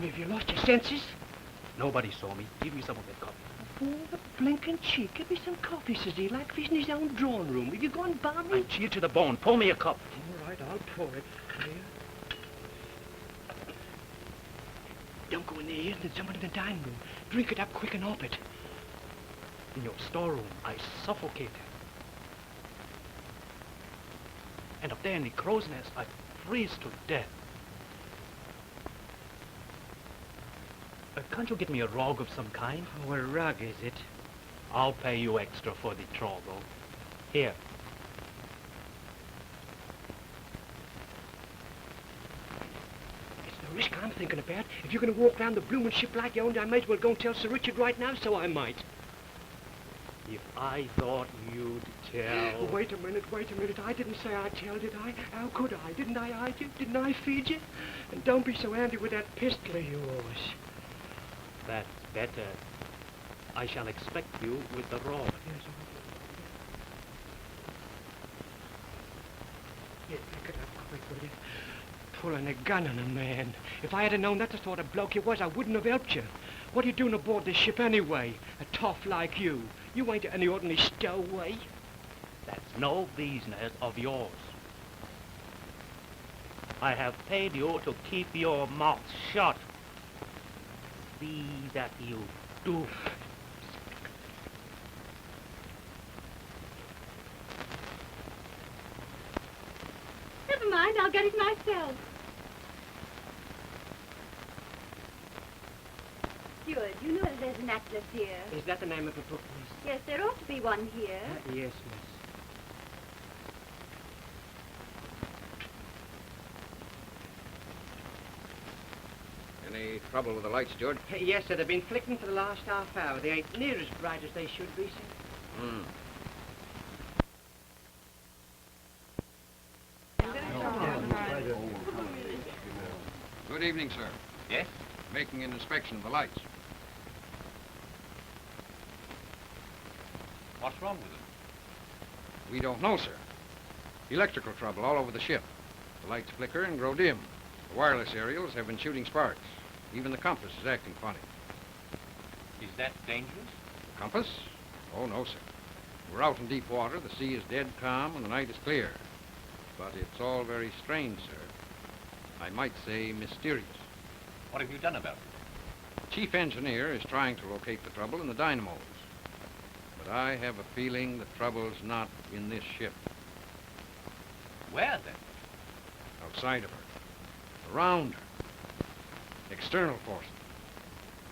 me, have you lost your senses? Nobody saw me. Give me some of that coffee. Oh, the blinking cheek. Give me some coffee, says he, like he's in his own drawing room. Have you gone balmy? I'm chilled to the bone. Pour me a cup. All right, I'll pour it. Here. Don't go in there. There's somebody in the dining room. Drink it up quick and off it. In your storeroom, I suffocate. And up there in the crow's nest, I freeze to death. Can't you get me a rug of some kind? Oh, a rug, is it? I'll pay you extra for the trouble. Here. It's the risk I'm thinking about. If you're going to walk round the bloomin' ship like you owned, I might as well go and tell Sir Richard right now, so I might. If I thought you'd tell... Oh, wait a minute. I didn't say I'd tell, did I? How could I? Didn't I hide you? Didn't I feed you? And don't be so handy with that pistol of yours. That's better. I shall expect you with the rod. Yes, Here, pick it up quick, will you? Pulling a gun on a man. If I had known that's the sort of bloke you was, I wouldn't have helped you. What are you doing aboard this ship anyway? A toff like you. You ain't any ordinary stowaway. That's no business of yours. I have paid you to keep your mouth shut. See that you do. Never mind, I'll get it myself. Steward, you know that there's an atlas here. Is that the name of a book, miss? Yes, there ought to be one here. Yes, miss. Any trouble with the lights, George? Yes, sir. They've been flickering for the last half hour. They ain't near as bright as they should be, sir. Good evening, sir. Yes? Making an inspection of the lights. What's wrong with them? We don't know, sir. Electrical trouble all over the ship. The lights flicker and grow dim. The wireless aerials have been shooting sparks. Even the compass is acting funny. Is that dangerous? The compass? Oh, no, sir. We're out in deep water, the sea is dead calm, and the night is clear. But it's all very strange, sir. I might say mysterious. What have you done about it? The chief engineer is trying to locate the trouble in the dynamos. But I have a feeling the trouble's not in this ship. Where, then? Outside of her. Around her. External forces.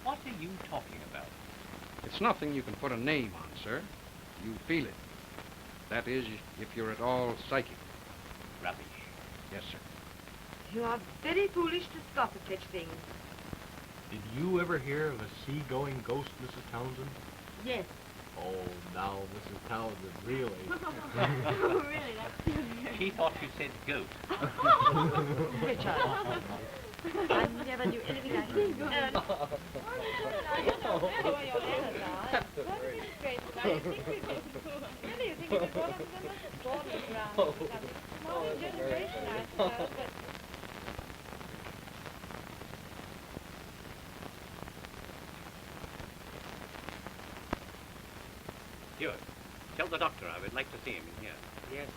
What are you talking about? It's nothing you can put a name on, sir. You feel it. That is, if you're at all psychic. Rubbish. Yes, sir. You are very foolish to scoff at such things. Did you ever hear of a sea-going ghost, Mrs. Townsend? Yes. Oh, now, Mrs. Townsend, really? Oh, really? That's... She thought you said goat. Richard. I never knew anything like this. Stewart, tell the doctor I would like to see him in here. Yes.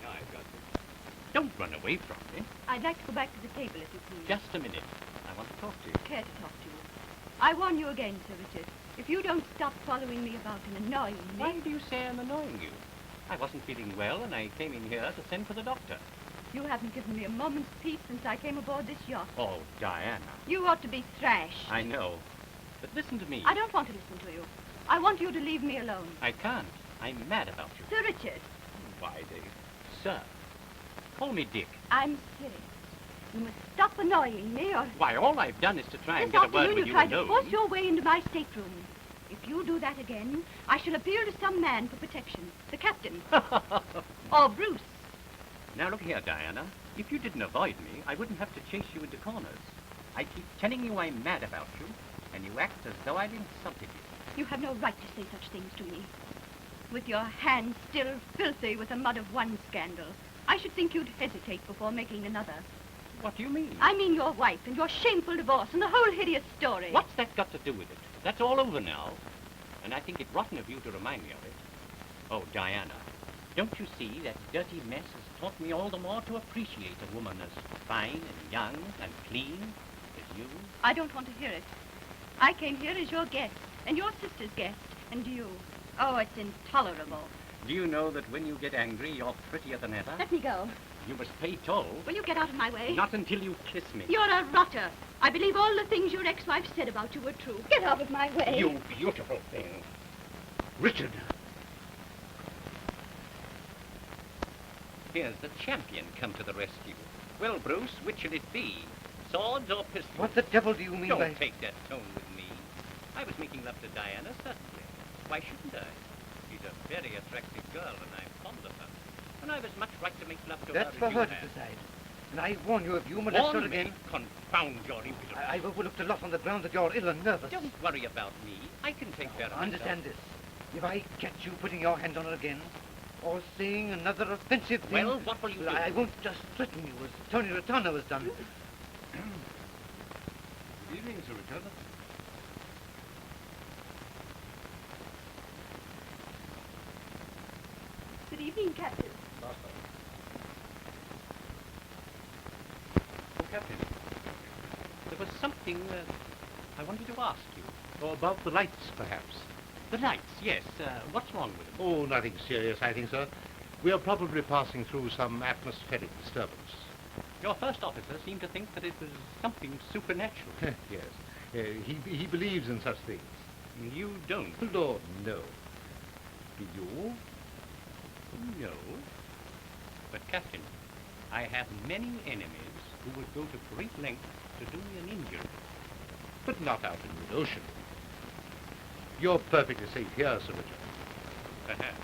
Now I've got this. Don't run away from me. I'd like to go back to the table, if you please. Just a minute. I want to talk to you. Care to talk to you. I warn you again, Sir Richard. If you don't stop following me about and annoying me... Why do you say I'm annoying you? I wasn't feeling well, and I came in here to send for the doctor. You haven't given me a moment's peace since I came aboard this yacht. Oh, Diana. You ought to be thrashed. I know. But listen to me. I don't want to listen to you. I want you to leave me alone. I can't. I'm mad about you. Sir Richard. Why, Dave? Sir. Call me Dick. I'm serious. You must stop annoying me, or... Why, all I've done is to try and This get a word afternoon with you you tried to alone. force your way into my stateroom. If you do that again, I shall appeal to some man for protection. The captain. Or Bruce. Now, look here, Diana. If you didn't avoid me, I wouldn't have to chase you into corners. I keep telling you I'm mad about you, and you act as though I'd insulted you. You have no right to say such things to me. With your hands still filthy with the mud of one scandal, I should think you'd hesitate before making another. What do you mean? I mean your wife and your shameful divorce and the whole hideous story. What's that got to do with it? That's all over now. And I think it rotten of you to remind me of it. Oh, Diana, don't you see that dirty mess has taught me all the more to appreciate a woman as fine and young and clean as you? I don't want to hear it. I came here as your guest, and your sister's guest, and you. Oh, it's intolerable. Do you know that when you get angry, you're prettier than ever? Let me go. You must pay toll. Will you get out of my way? Not until you kiss me. You're a rotter. I believe all the things your ex-wife said about you were true. Get out of my way. You beautiful thing. Richard. Here's the champion come to the rescue. Well, Bruce, which should it be? Swords or pistols? What the devil do you mean by... Don't take that tone with me. I was making love to Diana, certainly. Why shouldn't I? She's a very attractive girl, and I'm fond of her. And I've as much right to make love to That's her for as you her to have. decide. And I warn you, if you molest her Warn me? again... Confound your impudence. I've overlooked a lot on the ground that you're ill and nervous. Don't worry about me. I can take care of myself. Understand this. If I catch you putting your hand on her again, or saying another offensive thing... Well, what will you do? I won't just threaten you as Tony Rotano has done. Good evening, Sir Richard. Good evening, Captain. Oh, Captain, there was something I wanted to ask you. Oh, about the lights, perhaps. The lights, yes. What's wrong with them? Oh, nothing serious, I think, sir. We are probably passing through some atmospheric disturbance. Your first officer seemed to think that it was something supernatural. Yes. He believes in such things. You don't. Lord, no. Do you? No. But, Captain, I have many enemies who would go to great lengths to do me an injury. But not out in the ocean. You're perfectly safe here, Sir Richard. Perhaps.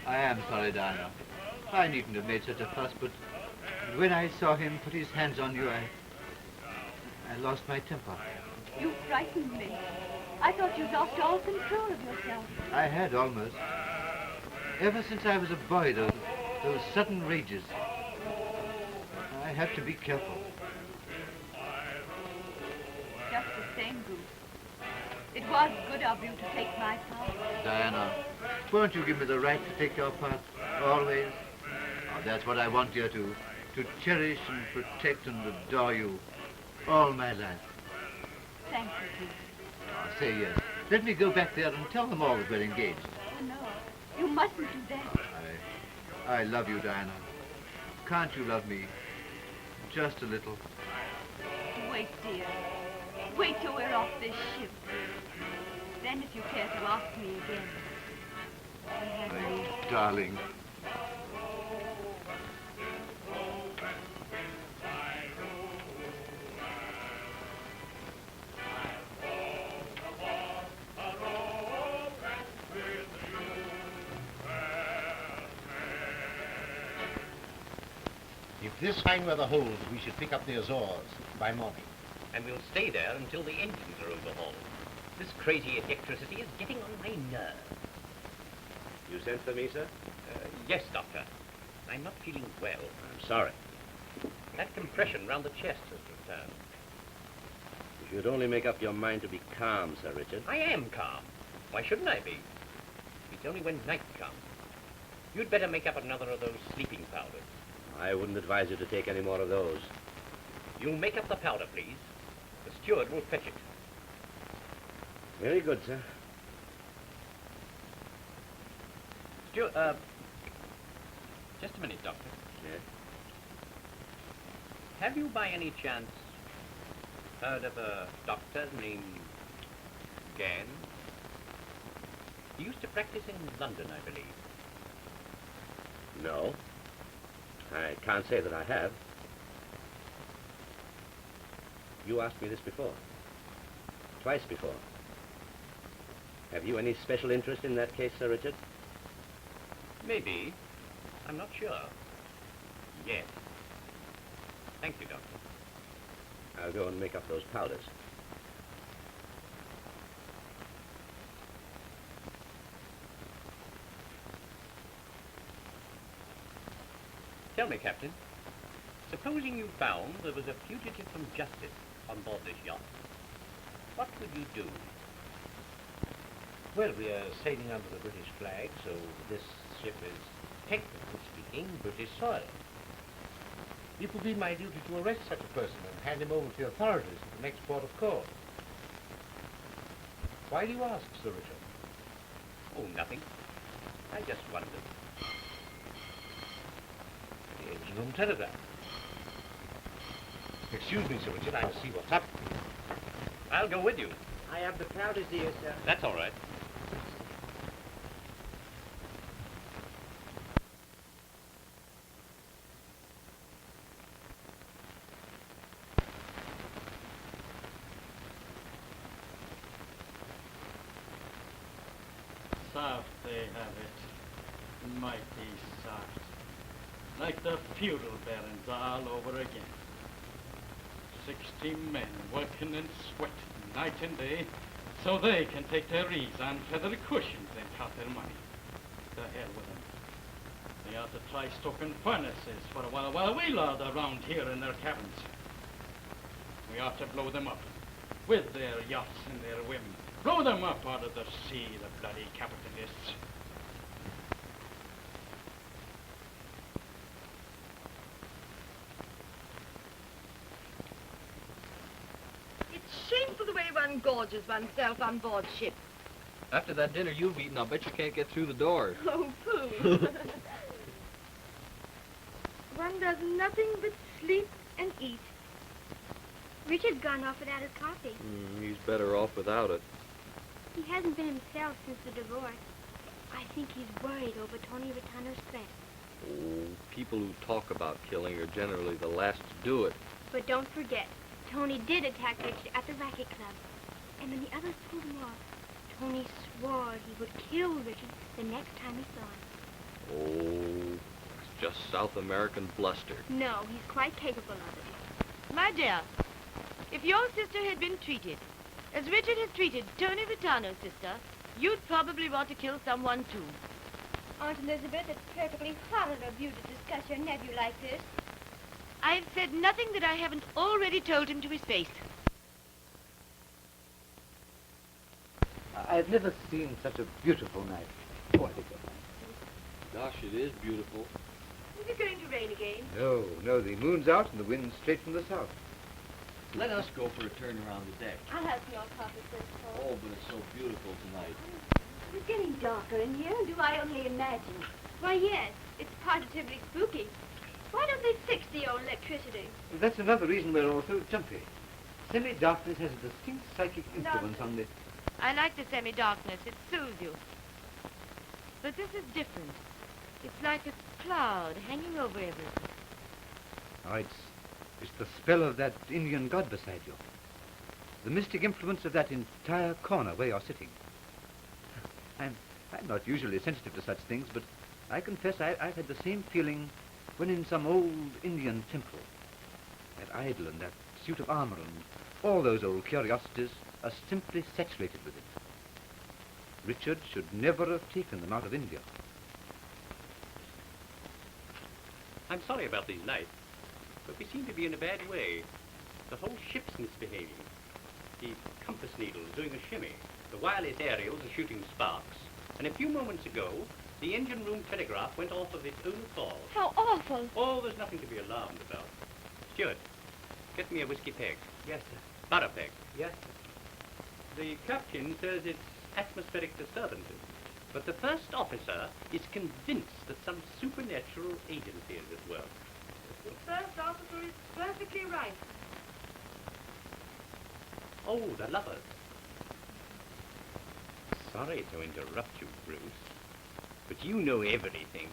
I am sorry, Diana. I needn't have made such a fuss, but when I saw him put his hands on you, I lost my temper. You frightened me. I thought you'd lost all control of yourself. I had almost. Ever since I was a boy, those sudden rages. I have to be careful. Just the same, Bruce. It was good of you to take my part. Diana, won't you give me the right to take your part, always? Oh, that's what I want, dear, to cherish and protect and adore you all my life. Thank you, Bruce. Oh, say yes. Let me go back there and tell them all that we're engaged. Oh, no. You mustn't do that. I love you, Diana. Can't you love me? Just a little. Wait, dear. Wait till we're off this ship. Then if you care to ask me again. My darling. If this fine weather holds, we should pick up the Azores by morning. And we'll stay there until the engines are overhauled. This crazy electricity is getting on my nerves. You sent for me, sir? Yes, Doctor. I'm not feeling well. I'm sorry. That compression round the chest has returned. Is you'd only make up your mind to be calm, Sir Richard. I am calm. Why shouldn't I be? It's only when night comes. You'd better make up another of those sleeping powders. I wouldn't advise you to take any more of those. You'll make up the powder, please. The steward will fetch it. Very good, sir. Steward, just a minute, Doctor. Yes? Have you by any chance heard of a doctor named Gann? He used to practice in London, I believe. No. I can't say that I have. You asked me this before. Twice before. Have you any special interest in that case, Sir Richard? Maybe. I'm not sure. Yes. Thank you, Doctor. I'll go and make up those powders. Tell me, Captain, supposing you found there was a fugitive from justice on board this yacht, what would you do? Well, we are sailing under the British flag, so this ship is, technically speaking, British soil. It would be my duty to arrest such a person and hand him over to the authorities at the next port of call. Why do you ask, Sir Richard? Oh, nothing. I just wondered. The engine room telegram. Excuse me, Sir Richard, I'll see what's up. I'll go with you. I have the powders here, sir. That's all right. Soft they have it. Mighty soft. Like the feudal barons all over again. 60 men working and sweating night and day so they can take their ease on feather cushions and count their money. The hell with them. They ought to try stoking furnaces for a while we lord around here in their cabins. We ought to blow them up with their yachts and their women. Blow them up out of the sea, the bloody capitalists. It's shameful the way one gorges oneself on board ship. After that dinner you've eaten, I'll bet you can't get through the door. Oh, pooh. One does nothing but sleep and eat. Richard's gone off without his coffee. He's better off without it. He hasn't been himself since the divorce. I think he's worried over Tony Rattano's threat. Oh, people who talk about killing are generally the last to do it. But don't forget, Tony did attack Richard at the racket club. And when the others pulled him off, Tony swore he would kill Richard the next time he saw him. Oh, it's just South American bluster. No, he's quite capable of it. My dear, if your sister had been treated as Richard has treated Tony Rattano's sister, you'd probably want to kill someone too. Aunt Elizabeth, it's perfectly horrid of you to discuss your nephew like this. I've said nothing that I haven't already told him to his face. I've never seen such a beautiful night. Oh, I think so. Gosh, it is beautiful. Is it going to rain again? No, the moon's out and the wind's straight from the south. Let us go for a turn around the deck. I'll have your coffee first, Paul. Oh, but it's so beautiful tonight. It's getting darker in here, do I only imagine? Why, yes, it's positively spooky. Why don't they fix the old electricity? That's another reason we're all so jumpy. Semi-darkness has a distinct psychic influence on the... I like the semi-darkness. It soothes you. But this is different. It's like a cloud hanging over everything. Oh, it's the spell of that Indian god beside you. The mystic influence of that entire corner where you're sitting. I'm not usually sensitive to such things, but I confess I've had the same feeling when in some old Indian temple. That idol and that suit of armor and all those old curiosities are simply saturated with it. Richard should never have taken them out of India. I'm sorry about these nights, but we seem to be in a bad way. The whole ship's misbehaving. the compass needles doing a shimmy. The wireless aerials are shooting sparks. And a few moments ago, the engine room telegraph went off of its own accord. How awful. Oh, there's nothing to be alarmed about. Steward, get me a whiskey peg. Yes, sir. Butter peg. Yes, sir. The captain says it's atmospheric disturbances. But the first officer is convinced that some supernatural agency is at work. The first officer is perfectly right. Oh, the lovers. Sorry to interrupt you, Bruce, but you know everything.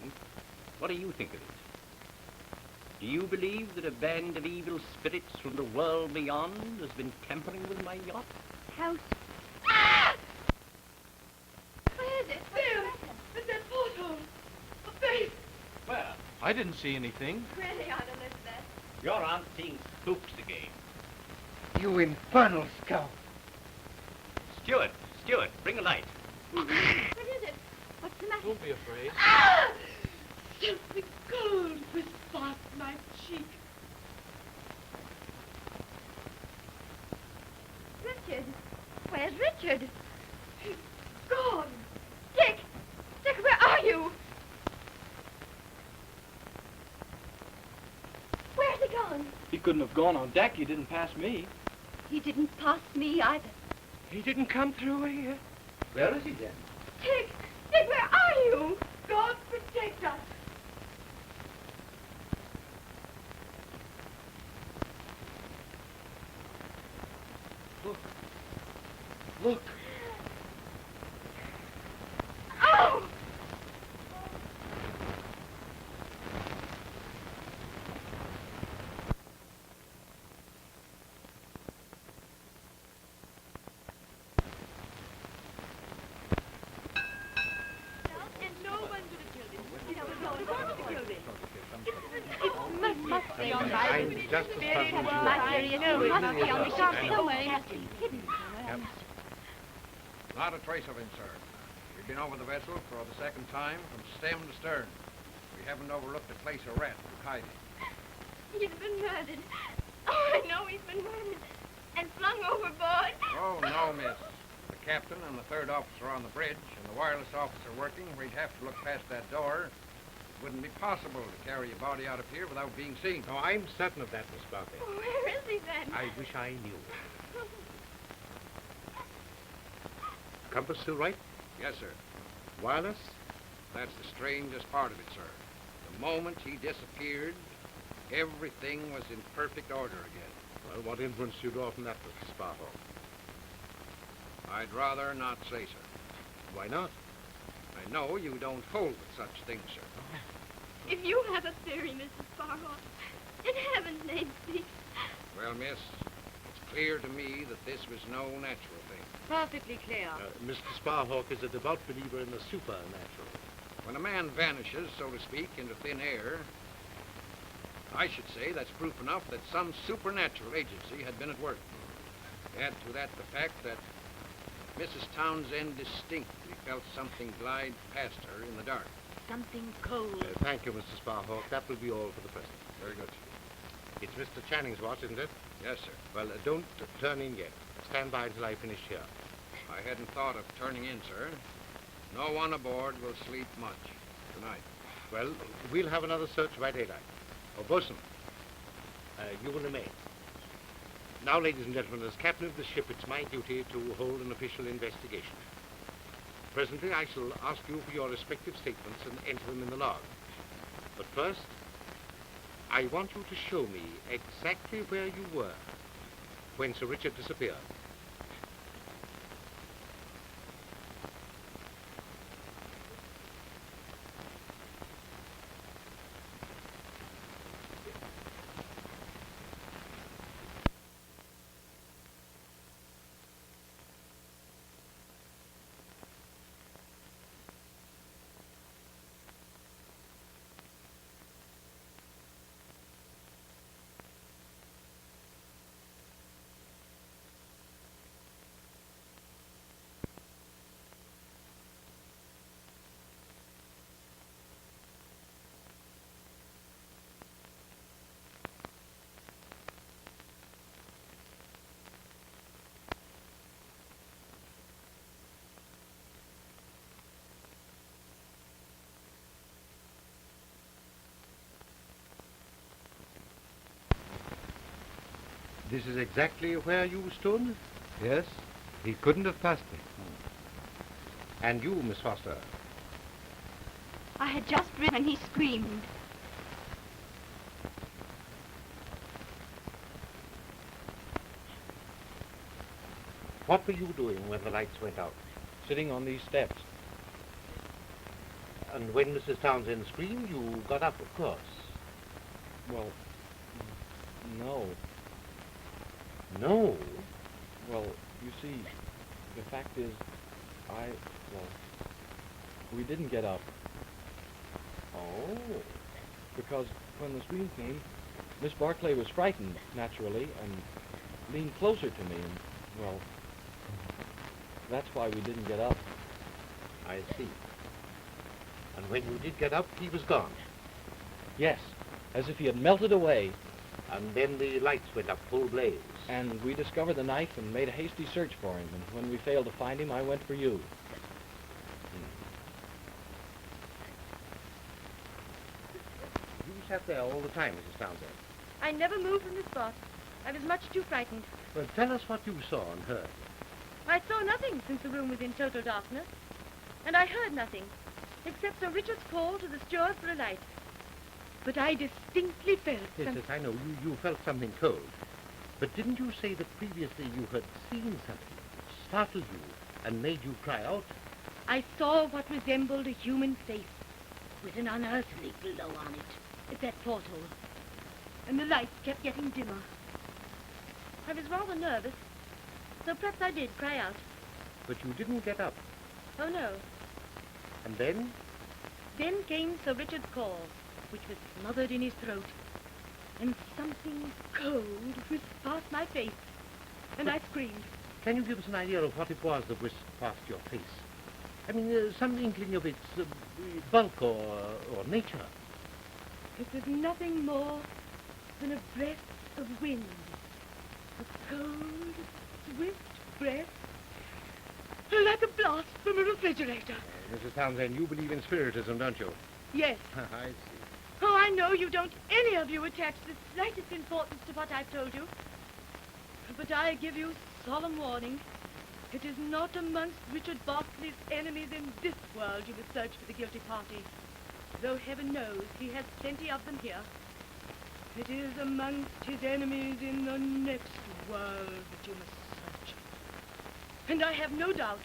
What do you think of it? Do you believe that a band of evil spirits from the world beyond has been tampering with my yacht? House. Where is it? There! It's that porthole! A face! Where? I didn't see anything. Really, Aunt Elizabeth. Your aunt's seeing spooks again. You infernal scout. Steward, bring a light. What is it? What's the matter? Don't be afraid. Silky gold with spot my cheek. Richard. Where's Richard? He's gone. Dick! Dick, where are you? Where's he gone? He couldn't have gone on deck. He didn't pass me. He didn't pass me either. He didn't come through here. Where is he then? Dick! Dick, where are you? God protect us. Look. Oh! And no one could have killed him. It must be on my I'm just as puzzled as you are. Must be on the shop somewhere. He must be hidden. Not a trace of him, sir. We've been over the vessel for the second time from stem to stern. We haven't overlooked a place of rat to hide him. He's been murdered. Oh, I know he's been murdered. And flung overboard. Oh, no, miss. The captain and the third officer are on the bridge, and the wireless officer working. We'd have to look past that door. It wouldn't be possible to carry a body out of here without being seen. No, I'm certain of that, Miss Barkley. Where is he then? I wish I knew. Compass still right? Yes, sir. Wireless? That's the strangest part of it, sir. The moment he disappeared, everything was in perfect order again. Well, what inference do you draw from that, Mr. Sparhawk? I'd rather not say, sir. Why not? I know you don't hold with such things, sir. If you have a theory, Mrs. Farhawk, in heaven's name, speak. Well, miss, it's clear to me that this was no natural thing. Perfectly clear. Mr. Sparhawk is a devout believer in the supernatural. When a man vanishes, so to speak, into thin air, I should say that's proof enough that some supernatural agency had been at work. Add to that the fact that Mrs. Townsend distinctly felt something glide past her in the dark. Something cold. Thank you, Mr. Sparhawk. That will be all for the present. Very good. It's Mr. Channing's watch, isn't it? Yes, sir. Well, don't turn in yet. Stand by until I finish here. I hadn't thought of turning in, sir. No one aboard will sleep much tonight. Well, we'll have another search by daylight. Oh, Bosun, you will remain. Now, ladies and gentlemen, as captain of the ship, it's my duty to hold an official investigation. Presently, I shall ask you for your respective statements and enter them in the log. But first, I want you to show me exactly where you were when Sir Richard disappeared. This is exactly where you stood? Yes, he couldn't have passed me. And you, Miss Foster? I had just ridden when he screamed. What were you doing when the lights went out? Sitting on these steps. And when Mrs. Townsend screamed, you got up, of course. Well, no. No? Well, you see, the fact is, we didn't get up. Oh. Because when the scream came, Miss Barclay was frightened, naturally, and leaned closer to me, and, well, that's why we didn't get up. I see. And when you did get up, he was gone. Yes, as if he had melted away. And then the lights went up full blaze. And we discovered the knife and made a hasty search for him, and when we failed to find him, I went for you. You sat there all the time, Mrs. Townsend. I never moved from the spot. I was much too frightened. Well, tell us what you saw and heard. I saw nothing since the room was in total darkness. And I heard nothing, except Sir Richard's call to the steward for a light. But I distinctly felt Yes, I know. You felt something cold. But didn't you say that previously you had seen something that startled you and made you cry out? I saw what resembled a human face with an unearthly glow on it at that portal. And the lights kept getting dimmer. I was rather nervous, so perhaps I did cry out. But you didn't get up. Oh, no. And then? Then came Sir Richard's call, which was smothered in his throat. And something cold whisked past my face, and I screamed. Can you give us an idea of what it was that whisked past your face? I mean, some inkling of its bulk or nature. It was nothing more than a breath of wind. A cold, swift breath, like a blast from a refrigerator. Mrs. Townsend, you believe in spiritism, don't you? Yes. I see. Oh, I know you don't any of you attach the slightest importance to what I've told you. But I give you solemn warning. It is not amongst Richard Berkeley's enemies in this world you must search for the guilty party, though heaven knows he has plenty of them here. It is amongst his enemies in the next world that you must search. And I have no doubt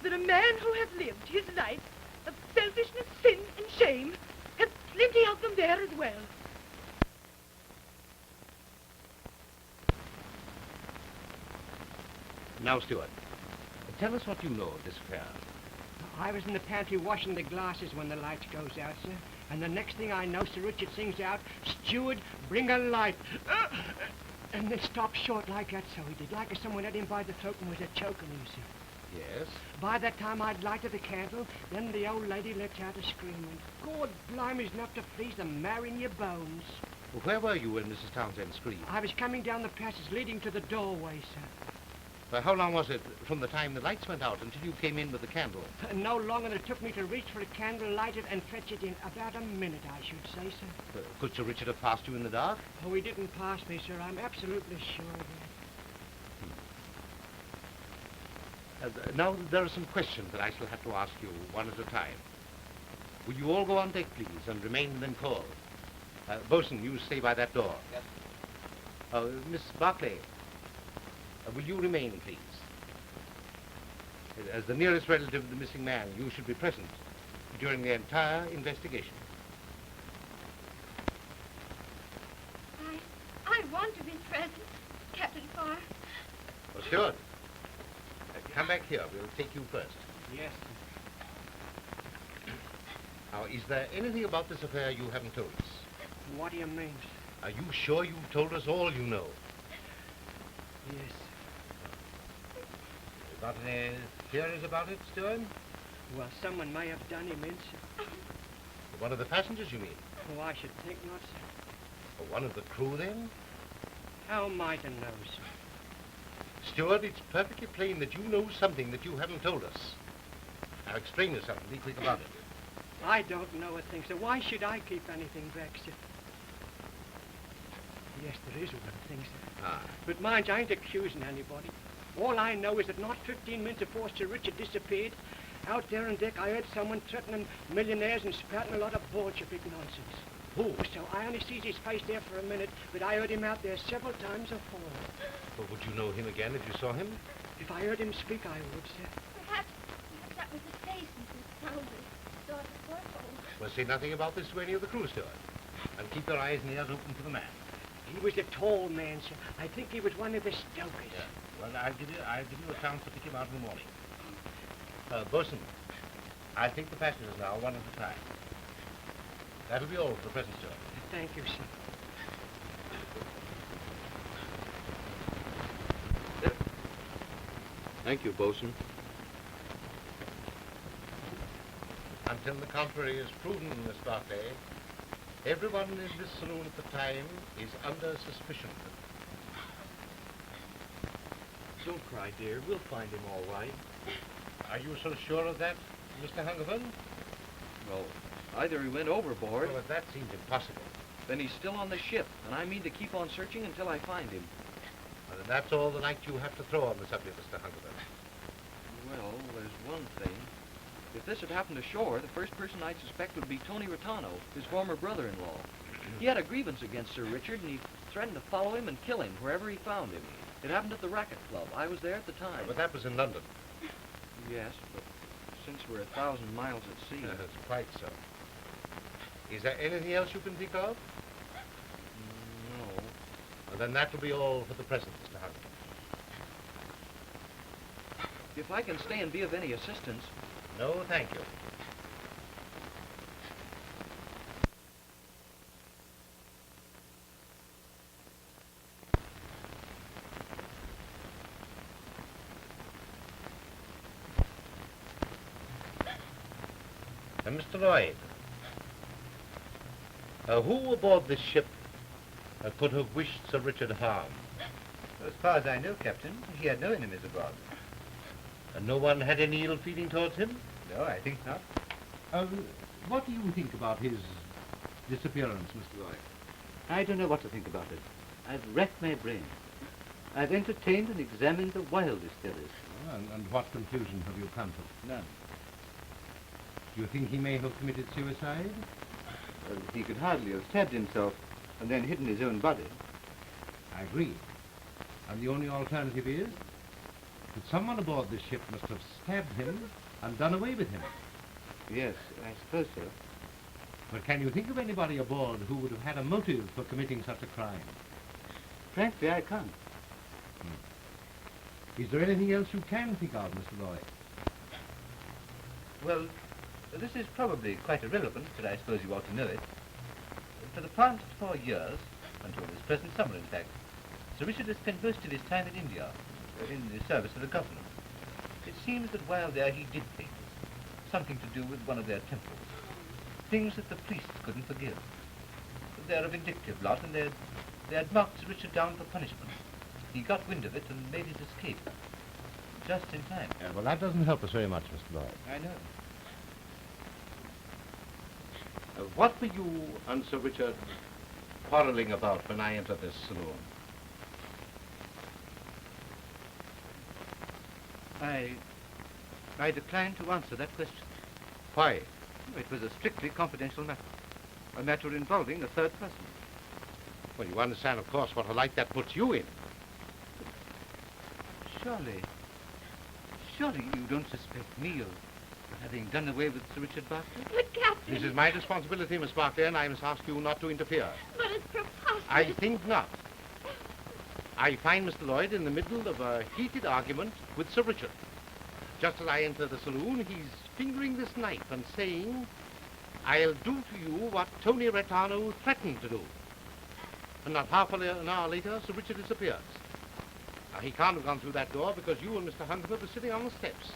that a man who has lived his life of selfishness, sin, and shame has plenty of them there as well. Now, Stewart, tell us what you know of this affair. I was in the pantry washing the glasses when the lights goes out, sir. And the next thing I know, Sir Richard sings out, "Steward, bring a light." And then stopped short like that, so he did. Like as someone had him by the throat and was a-choking him, sir. Yes? By that time, I'd lighted the candle. Then the old lady lets out a scream. And God blimey's enough to freeze the marrow in your bones. Well, where were you when Mrs. Townsend screamed? I was coming down the passage leading to the doorway, sir. How long was it from the time the lights went out until you came in with the candle? No longer than it took me to reach for a candle, light it, and fetch it in. About a minute, I should say, sir. Could Sir Richard have passed you in the dark? Oh, he didn't pass me, sir. I'm absolutely sure of that. Now, there are some questions that I shall have to ask you one at a time. Will you all go on deck, please, and remain within call? Bosun, you stay by that door. Yes. Miss Barclay, will you remain, please? As the nearest relative of the missing man, you should be present during the entire investigation. I want to be present, Captain Farr. Well, Stewart, come back here. We'll take you first. Yes, Now, is there anything about this affair you haven't told us? sir. What do you mean, sir? Are you sure you've told us all you know? Yes. You got any theories about it, Stewart? Well, someone may have done him in, sir. One of the passengers, you mean? Oh, I should think not, sir. Or one of the crew, then? How am I to know, sir? Stewart, it's perfectly plain that you know something that you haven't told us. Now, explain yourself and be quick about it. I don't know a thing, sir. Why should I keep anything back, sir? Yes, there is one thing, sir. Ah. But mind you, I ain't accusing anybody. All I know is that not 15 minutes before Sir Richard disappeared, out there on deck I heard someone threatening millionaires and spouting a lot of bullshit nonsense. Who? So I only sees his face there for a minute, but I heard him out there several times before. Well, would you know him again if you saw him? If I heard him speak, I would, sir. Perhaps that was the face, Mrs. Saunders. Daughter Corporal. Well, say nothing about this to any of the crew, steward. And keep your eyes and ears open for the man. He was a tall man, sir. I think he was one of the stokers. Yeah. Well, I'll give you a chance to pick him out in the morning. Bosun, I'll take the passengers now, one at a time. That'll be all for the present, sir. Thank you, sir. Thank you, Bosun. Until the contrary is proven, Miss Barclay, everyone in this saloon at the time is under suspicion. Don't cry, dear. We'll find him all right. Are you so sure of that, Mr. Hungerford? Well, either he went overboard, Well, that seems impossible. then he's still on the ship, and I mean to keep on searching until I find him. Well, then that's all the light you have to throw on the subject, Mr. Hungerford. Well, there's one thing. If this had happened ashore, the first person I'd suspect would be Tony Rattano, his former brother-in-law. He had a grievance against Sir Richard, and he threatened to follow him and kill him wherever he found him. It happened at the Racket Club. I was there at the time. But that was in London. Yes, but since we're 1,000 miles at sea... That's quite so. Is there anything else you can think of? No. Well, then that will be all for the present, Mr. Hungerford. If I can stay and be of any assistance... No, thank you. Mr. Lloyd, who aboard this ship could have wished Sir Richard harm? As far as I know, Captain, he had no enemies abroad. And no one had any ill feeling towards him? No, I think not. What do you think about his disappearance, Mr. Lloyd? I don't know what to think about it. I've racked my brain. I've entertained and examined the wildest theories. And what conclusion have you come to? None. Do you think he may have committed suicide? Well, he could hardly have stabbed himself and then hidden his own body. I agree. And the only alternative is that someone aboard this ship must have stabbed him and done away with him. Yes, I suppose so. But can you think of anybody aboard who would have had a motive for committing such a crime? Frankly, I can't. Is there anything else you can think of, Mr. Lloyd? Well, this is probably quite irrelevant, but I suppose you ought to know it. For the past 4 years, until this present summer, in fact, Sir Richard has spent most of his time in India, in the service of the government. It seems that while there he did things, something to do with one of their temples, things that the priests couldn't forgive. They're a vindictive lot, and they had marked Sir Richard down for punishment. He got wind of it and made his escape, just in time. Well, that doesn't help us very much, Mr. Lloyd. I know. What were you and Sir Richard quarreling about when I entered this saloon? I decline to answer that question. Why? It was a strictly confidential matter. A matter involving a third person. Well, you understand, of course, what a light that puts you in. Surely you don't suspect me of having done away with Sir Richard Barclay? But, Captain... This is my responsibility, Miss Barclay, and I must ask you not to interfere. But it's preposterous. I think not. I find Mr. Lloyd in the middle of a heated argument with Sir Richard. Just as I enter the saloon, he's fingering this knife and saying, "I'll do to you what Tony Rattano threatened to do." And not half an hour later, Sir Richard disappears. Now, he can't have gone through that door because you and Mr. Hungerford were sitting on the steps.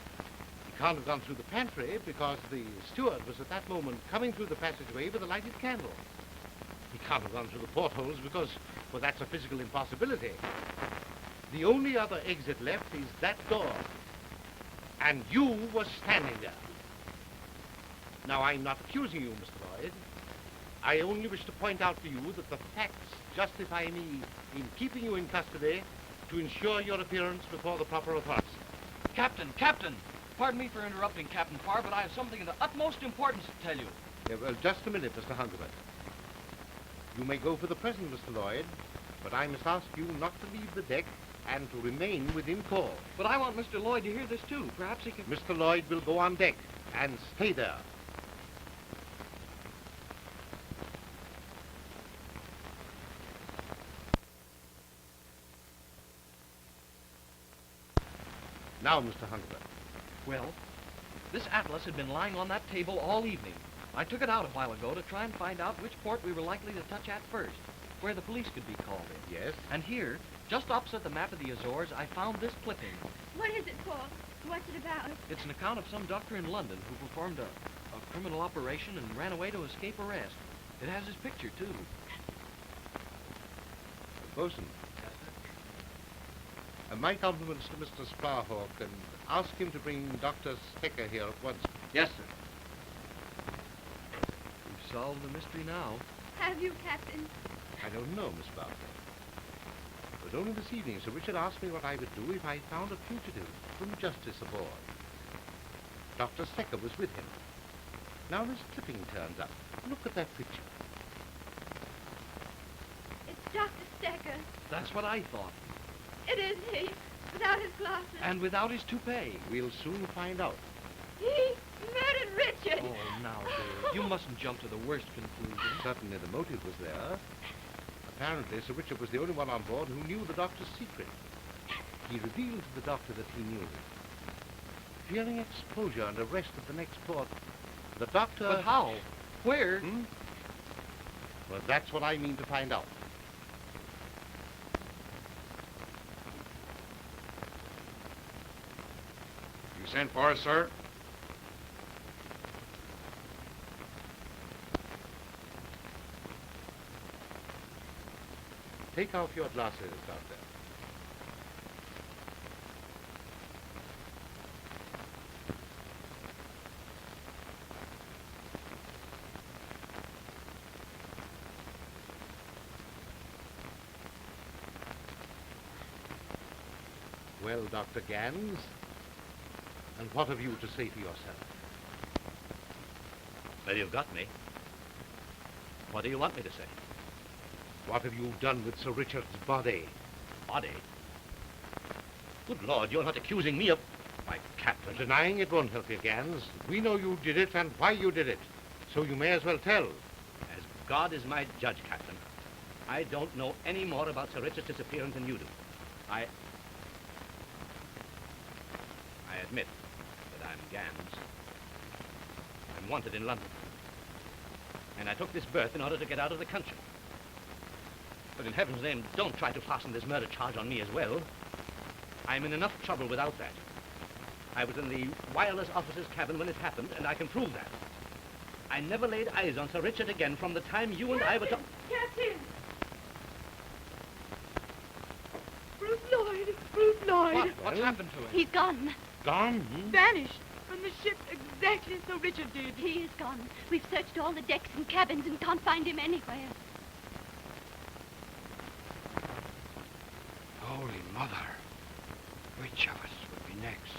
He can't have gone through the pantry because the steward was at that moment coming through the passageway with a lighted candle. He can't have gone through the portholes because, well, that's a physical impossibility. The only other exit left is that door. And you were standing there. Now, I'm not accusing you, Mr. Lloyd. I only wish to point out to you that the facts justify me in keeping you in custody to ensure your appearance before the proper authorities. Captain! Pardon me for interrupting, Captain Farr, but I have something of the utmost importance to tell you. Yeah, well, just a minute, Mr. Hungerford. You may go for the present, Mr. Lloyd, but I must ask you not to leave the deck and to remain within call. But I want Mr. Lloyd to hear this, too. Perhaps he can... Mr. Lloyd will go on deck and stay there. Now, Mr. Hungerford. Well, this atlas had been lying on that table all evening. I took it out a while ago to try and find out which port we were likely to touch at first, where the police could be called in. Yes? And here, just opposite the map of the Azores, I found this clipping. What is it for? What's it about? It's an account of some doctor in London who performed a criminal operation and ran away to escape arrest. It has his picture, too. Bosun. My compliments to Mr. Sparhawk, and ask him to bring Dr. Stecker here at once. Yes, sir. We've solved the mystery now. Have you, Captain? I don't know, Miss Barker. But only this evening, Sir Richard asked me what I would do if I found a fugitive from justice aboard. Dr. Stecker was with him. Now this clipping turns up. Look at that picture. It's Dr. Stecker. That's what I thought. It is he, without his glasses. And without his toupee. We'll soon find out. He murdered Richard. Oh, now, dear, you mustn't jump to the worst conclusion. Certainly the motive was there. Apparently, Sir Richard was the only one on board who knew the doctor's secret. He revealed to the doctor that he knew it. Fearing exposure and arrest at the next port, the doctor... But how? Where? Well, that's what I mean to find out. You sent for us, sir? Take off your glasses, Doctor. Well, Dr. Gans, and what have you to say for yourself? Well, you've got me. What do you want me to say? What have you done with Sir Richard's body? Body? Good Lord, you're not accusing me of... My captain. Denying it won't help you, Gans. We know you did it and why you did it. So you may as well tell. As God is my judge, Captain, I don't know any more about Sir Richard's disappearance than you do. I admit that I'm Gans. I'm wanted in London. And I took this berth in order to get out of the country. But in heaven's name, don't try to fasten this murder charge on me as well. I'm in enough trouble without that. I was in the wireless officer's cabin when it happened, and I can prove that. I never laid eyes on Sir Richard again from the time you and I were to... Captain! Bruce Lloyd! Bruce Lloyd! What's happened to him? He's gone. Gone? Vanished from the ship exactly as Sir Richard did. He is gone. We've searched all the decks and cabins and can't find him anywhere. Holy Mother. Which of us would be next?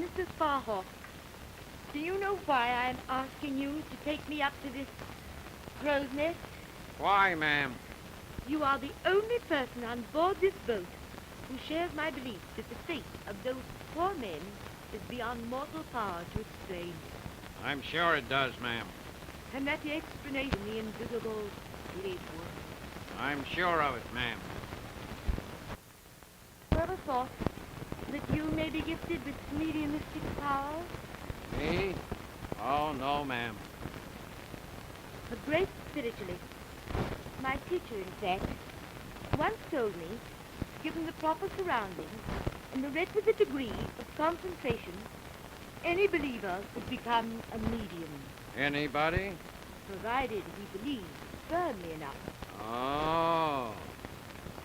Mr. Sparhawk, do you know why I'm asking you to take me up to this crow's nest? Why, ma'am? You are the only person on board this boat who shares my belief that the fate of those poor men is beyond mortal power to explain, I'm sure it does, ma'am. and that the explanation the invisible spirit world. I'm sure of it, ma'am. Whoever thought that you may be gifted with mediumistic powers? Me? Oh, no, ma'am. A great spiritualist. My teacher, in fact, once told me, given the proper surroundings and the requisite degree of concentration, any believer could become a medium, Anybody? provided he believed firmly enough. Oh.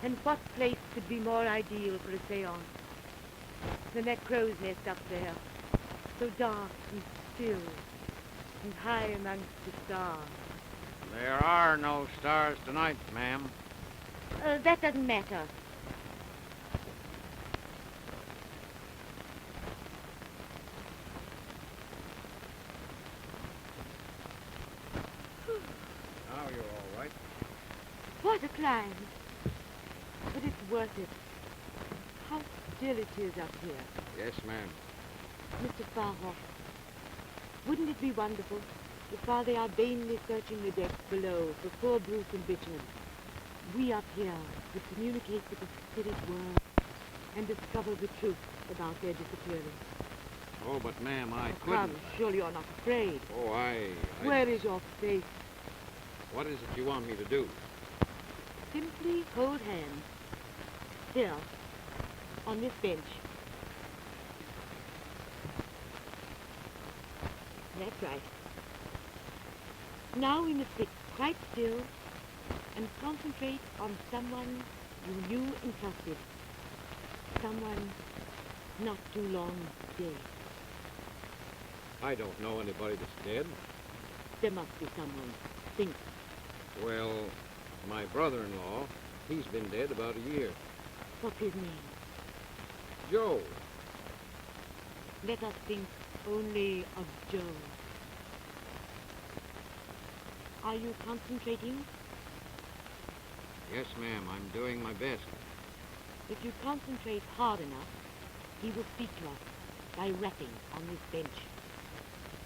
And what place could be more ideal for a seance than that crow's nest up there, so dark and still and high amongst the stars? There are no stars tonight, ma'am. That doesn't matter. Now you're all right. What a climb. But it's worth it. How still it is up here. Yes, ma'am. Mr. Sparhawk, wouldn't it be wonderful if while they are vainly searching the decks below for poor Bruce and Richard, we up here could communicate with the spirit world and discover the truth about their disappearance? Oh, but ma'am, I Come, couldn't. surely you're not afraid. Oh, Where is your faith? What is it you want me to do? Simply hold hands. Here, on this bench. That's right. Now we must sit quite still and concentrate on someone you knew and trusted. Someone not too long dead. I don't know anybody that's dead. There must be someone. Think. Well, my brother-in-law, he's been dead about a year. What's his name? Joe. Let us think only of Joe. Are you concentrating? Yes, ma'am, I'm doing my best. If you concentrate hard enough, he will speak to us by rapping on this bench.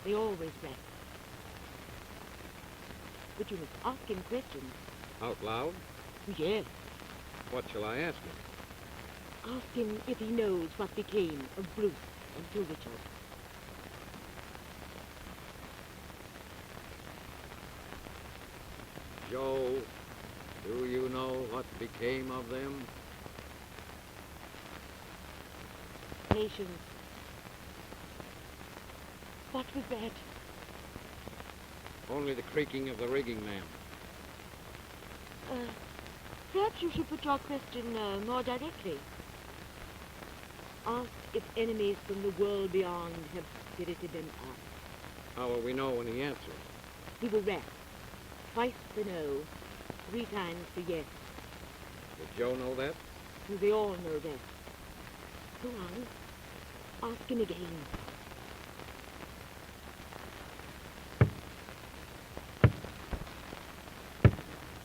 They always rap. But you must ask him questions. Out loud? Yes. What shall I ask him? Ask him if he knows what became of Bruce and Sir Richard. Joe, do you know what became of them? Patience. What was that? Only the creaking of the rigging, ma'am. Perhaps you should put your question more directly. Ask if enemies from the world beyond have spirited them up. How will we know when he answers? He will rap. Twice for no, 3 times for yes. Did Joe know that? They all know that. Go on. Ask him again.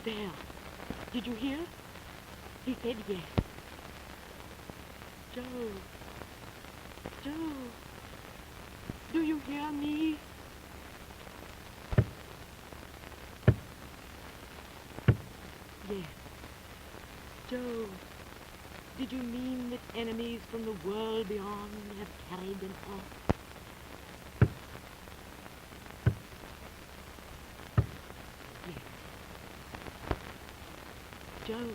There. Did you hear? He said yes. Joe. Joe. Do you hear me? Yes. Joe, did you mean that enemies from the world beyond have carried them off? Yes. Joe,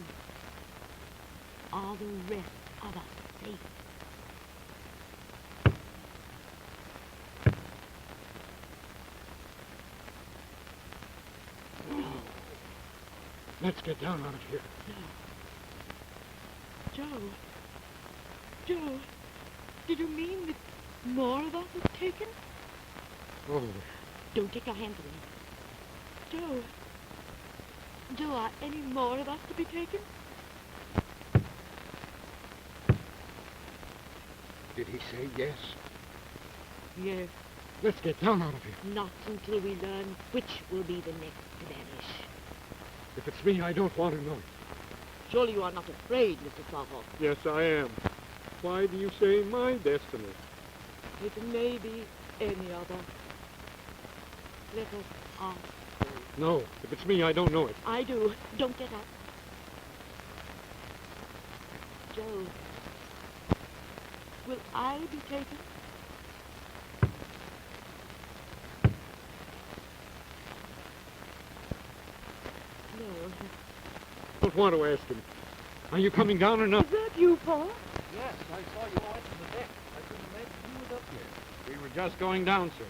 are the rest of us safe? Let's get down out of here. Joe, Joe, did you mean that more of us are taken? Oh, Don't take your hands away. Joe, are any more of us to be taken? did he say yes? Yes, Let's get down out of here. not until we learn which will be the next to vanish. If it's me, I don't want to know it. Surely you are not afraid, Mr. Sawhawk. Yes, I am. Why do you say my destiny? It may be any other. Let us ask. No, if it's me, I don't know it. I do. Don't get up. Joe, will I be taken? No. Don't want to ask him. Are you coming down or not? Is that you, Paul? Yes, I saw you all from the deck. I couldn't imagine you was up here. We were just going down, sir.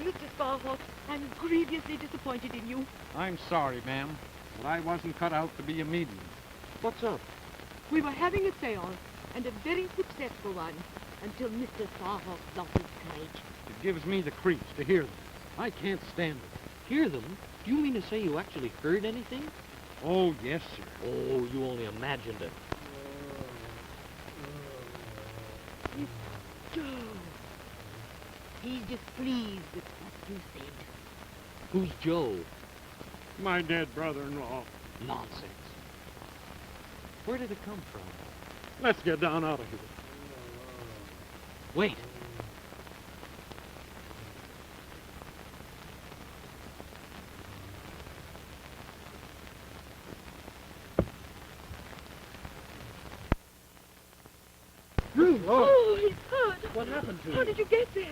Mr. Sparhawk, I'm grievously disappointed in you. I'm sorry, ma'am, but I wasn't cut out to be a medium. What's up? We were having a seance, and a very successful one, until Mr. Sparhawk lost his courage. It gives me the creeps to hear them. I can't stand it. Hear them? Do you mean to say you actually heard anything? Oh, yes, sir. Oh, you only imagined it. It's Joe. He's displeased with what you said. Who's Joe? My dead brother-in-law. Nonsense. Where did it come from? Let's get down out of here. Wait. Oh, he's hurt. What happened to How you? did you get there?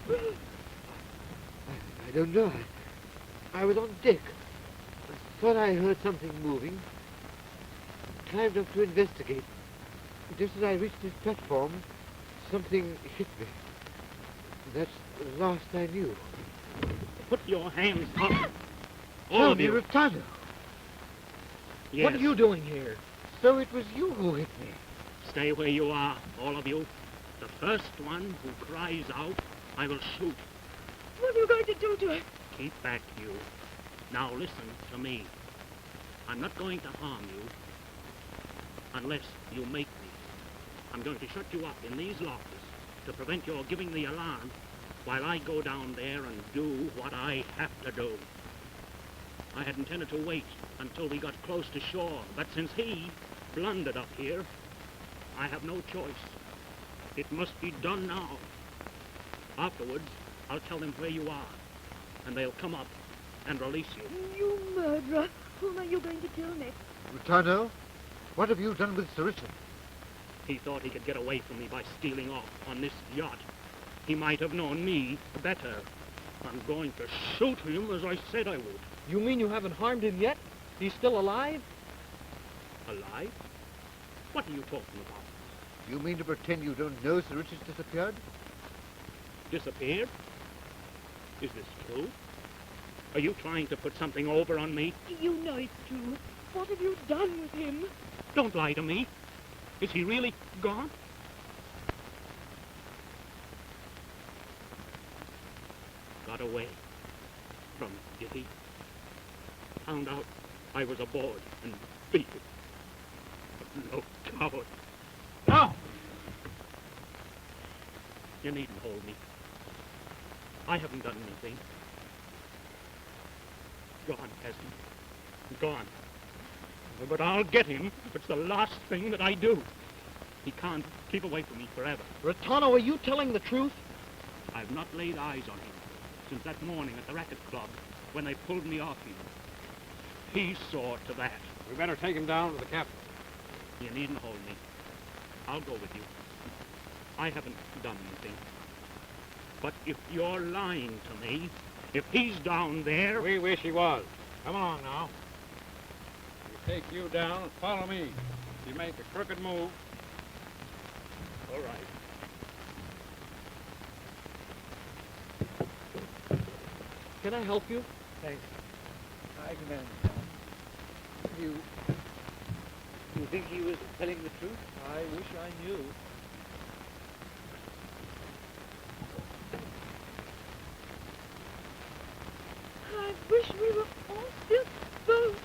Oh. I don't know. I was on deck. I thought I heard something moving. Climbed up to investigate. Just as I reached this platform, something hit me. That's the last I knew. Put your hands up. All of you. Rutano. Yes. What are you doing here? So it was you who hit me. Stay where you are, all of you. The first one who cries out, I will shoot. What are you going to do to him? Keep back, you. Now listen to me. I'm not going to harm you unless you make me. I'm going to shut you up in these lockers to prevent your giving the alarm while I go down there and do what I have to do. I had intended to wait until we got close to shore, but since he blundered up here, I have no choice. It must be done now. Afterwards, I'll tell them where you are, and they'll come up and release you. You murderer. Whom are you going to kill next? Rutano, what have you done with Sir Richard? He thought he could get away from me by stealing off on this yacht. He might have known me better. I'm going to shoot him as I said I would. You mean you haven't harmed him yet? He's still alive? Alive? What are you talking about? You mean to pretend you don't know Sir Richard's disappeared? Disappeared? Is this true? Are you trying to put something over on me? You know it's true. What have you done with him? Don't lie to me. Is he really gone? Got away from me, did he? Found out I was aboard and beat it. No coward. No! You needn't hold me. I haven't done anything. Gone, has he? Gone. But I'll get him if it's the last thing that I do. He can't keep away from me forever. Rutano, are you telling the truth? I've not laid eyes on him since that morning at the racket club when they pulled me off him. He saw to that. We better take him down to the captain. You needn't hold me. I'll go with you. I haven't done anything. But if you're lying to me, if he's down there... We wish he was. Come along now. We'll take you down and follow me. If you make a crooked move... All right. Can I help you? Thanks. I can manage that. You think he was telling the truth? I wish I knew. I wish we were on this boat.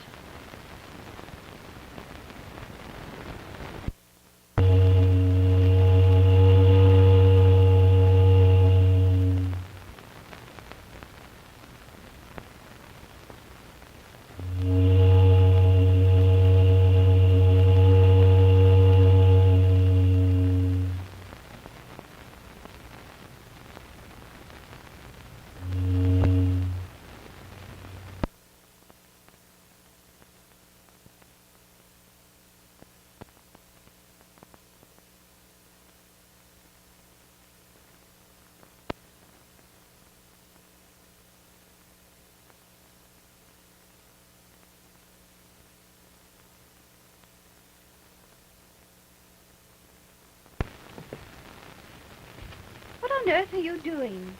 on earth are you doing?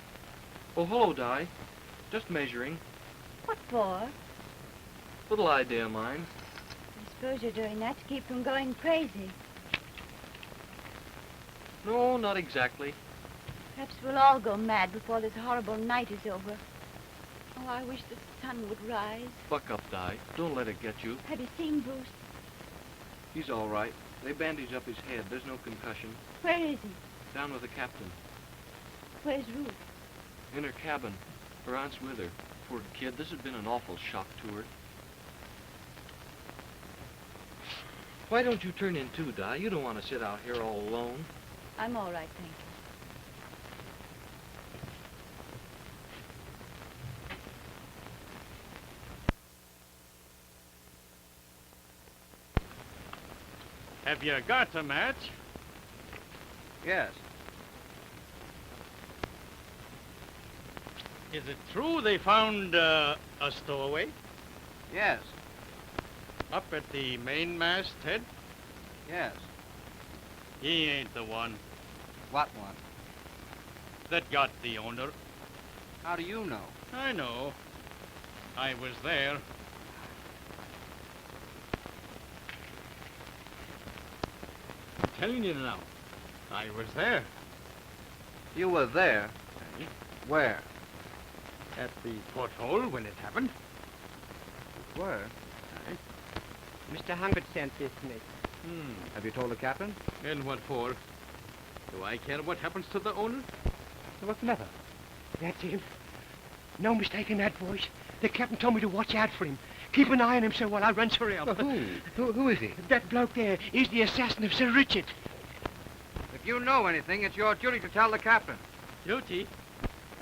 Oh, hello, Di. Just measuring. What for? Little idea of mine. I suppose you're doing that to keep from going crazy. No, not exactly. Perhaps we'll all go mad before this horrible night is over. Oh, I wish the sun would rise. Buck up, Di. Don't let it get you. Have you seen Bruce? He's all right. They bandaged up his head. There's no concussion. Where is he? Down with the captain. Where's Ruth? In her cabin. Her aunt's with her. Poor kid, this has been an awful shock to her. Why don't you turn in too, Di? You don't want to sit out here all alone. I'm all right, thank you. Have you got a match? Yes. Is it true they found a stowaway? Yes. Up at the mainmast head? Yes. He ain't the one What one? that got the owner. How do you know? I know. I was there. I'm telling you now. I was there. You were there? Eh? Where? At the porthole when it happened. Where? Mr. Humbert sent this, Nick. Have you told the captain? And what for? Do I care what happens to the owner? What's the matter? That's him. No mistake in that voice. The captain told me to watch out for him. Keep an eye on him, sir, while I run for help. Who is he? That bloke there. He's the assassin of Sir Richard. If you know anything, it's your duty to tell the captain. Duty?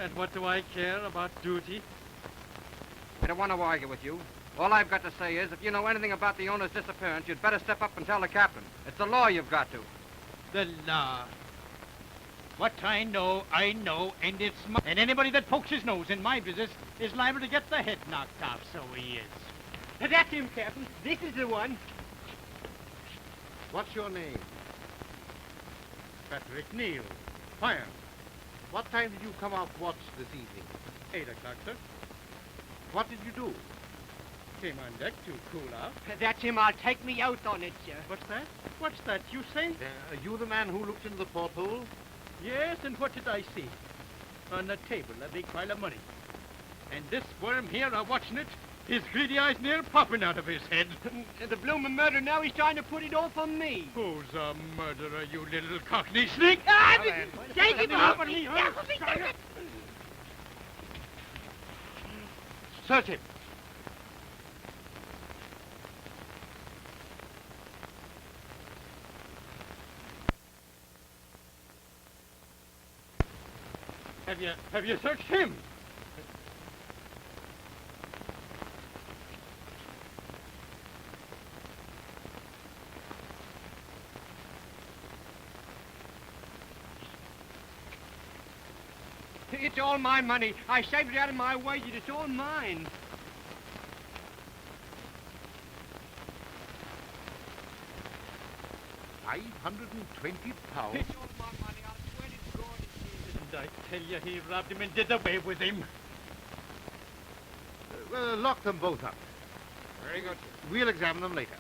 And what do I care about duty? I don't want to argue with you. All I've got to say is, if you know anything about the owner's disappearance, you'd better step up and tell the captain. It's the law you've got to. The law. What I know, and it's my... And anybody that pokes his nose in my business is liable to get the head knocked off, so he is. That's him, Captain. This is the one. What's your name? Patrick Neal. Fire. What time did you come off watch this evening? 8 o'clock, sir. What did you do? Came on deck to cool off. That's him. I'll take me out on it, sir. What's that? What's that you say? Are you the man who looked into the porthole? Yes, and what did I see? On the table, a big pile of money. And this worm here, watching it, his greedy eyes near popping out of his head. The bloomin' murder now, he's trying to put it off on me. Who's a murderer, you little cockney sneak? Take him off off me, Search him. Have you searched him? It's all my money. I saved it out of my wages. It's all mine. £520. It's all my money. I swear to God it is. Didn't I tell you he robbed him and did away with him? Lock them both up. Very good. We'll examine them later.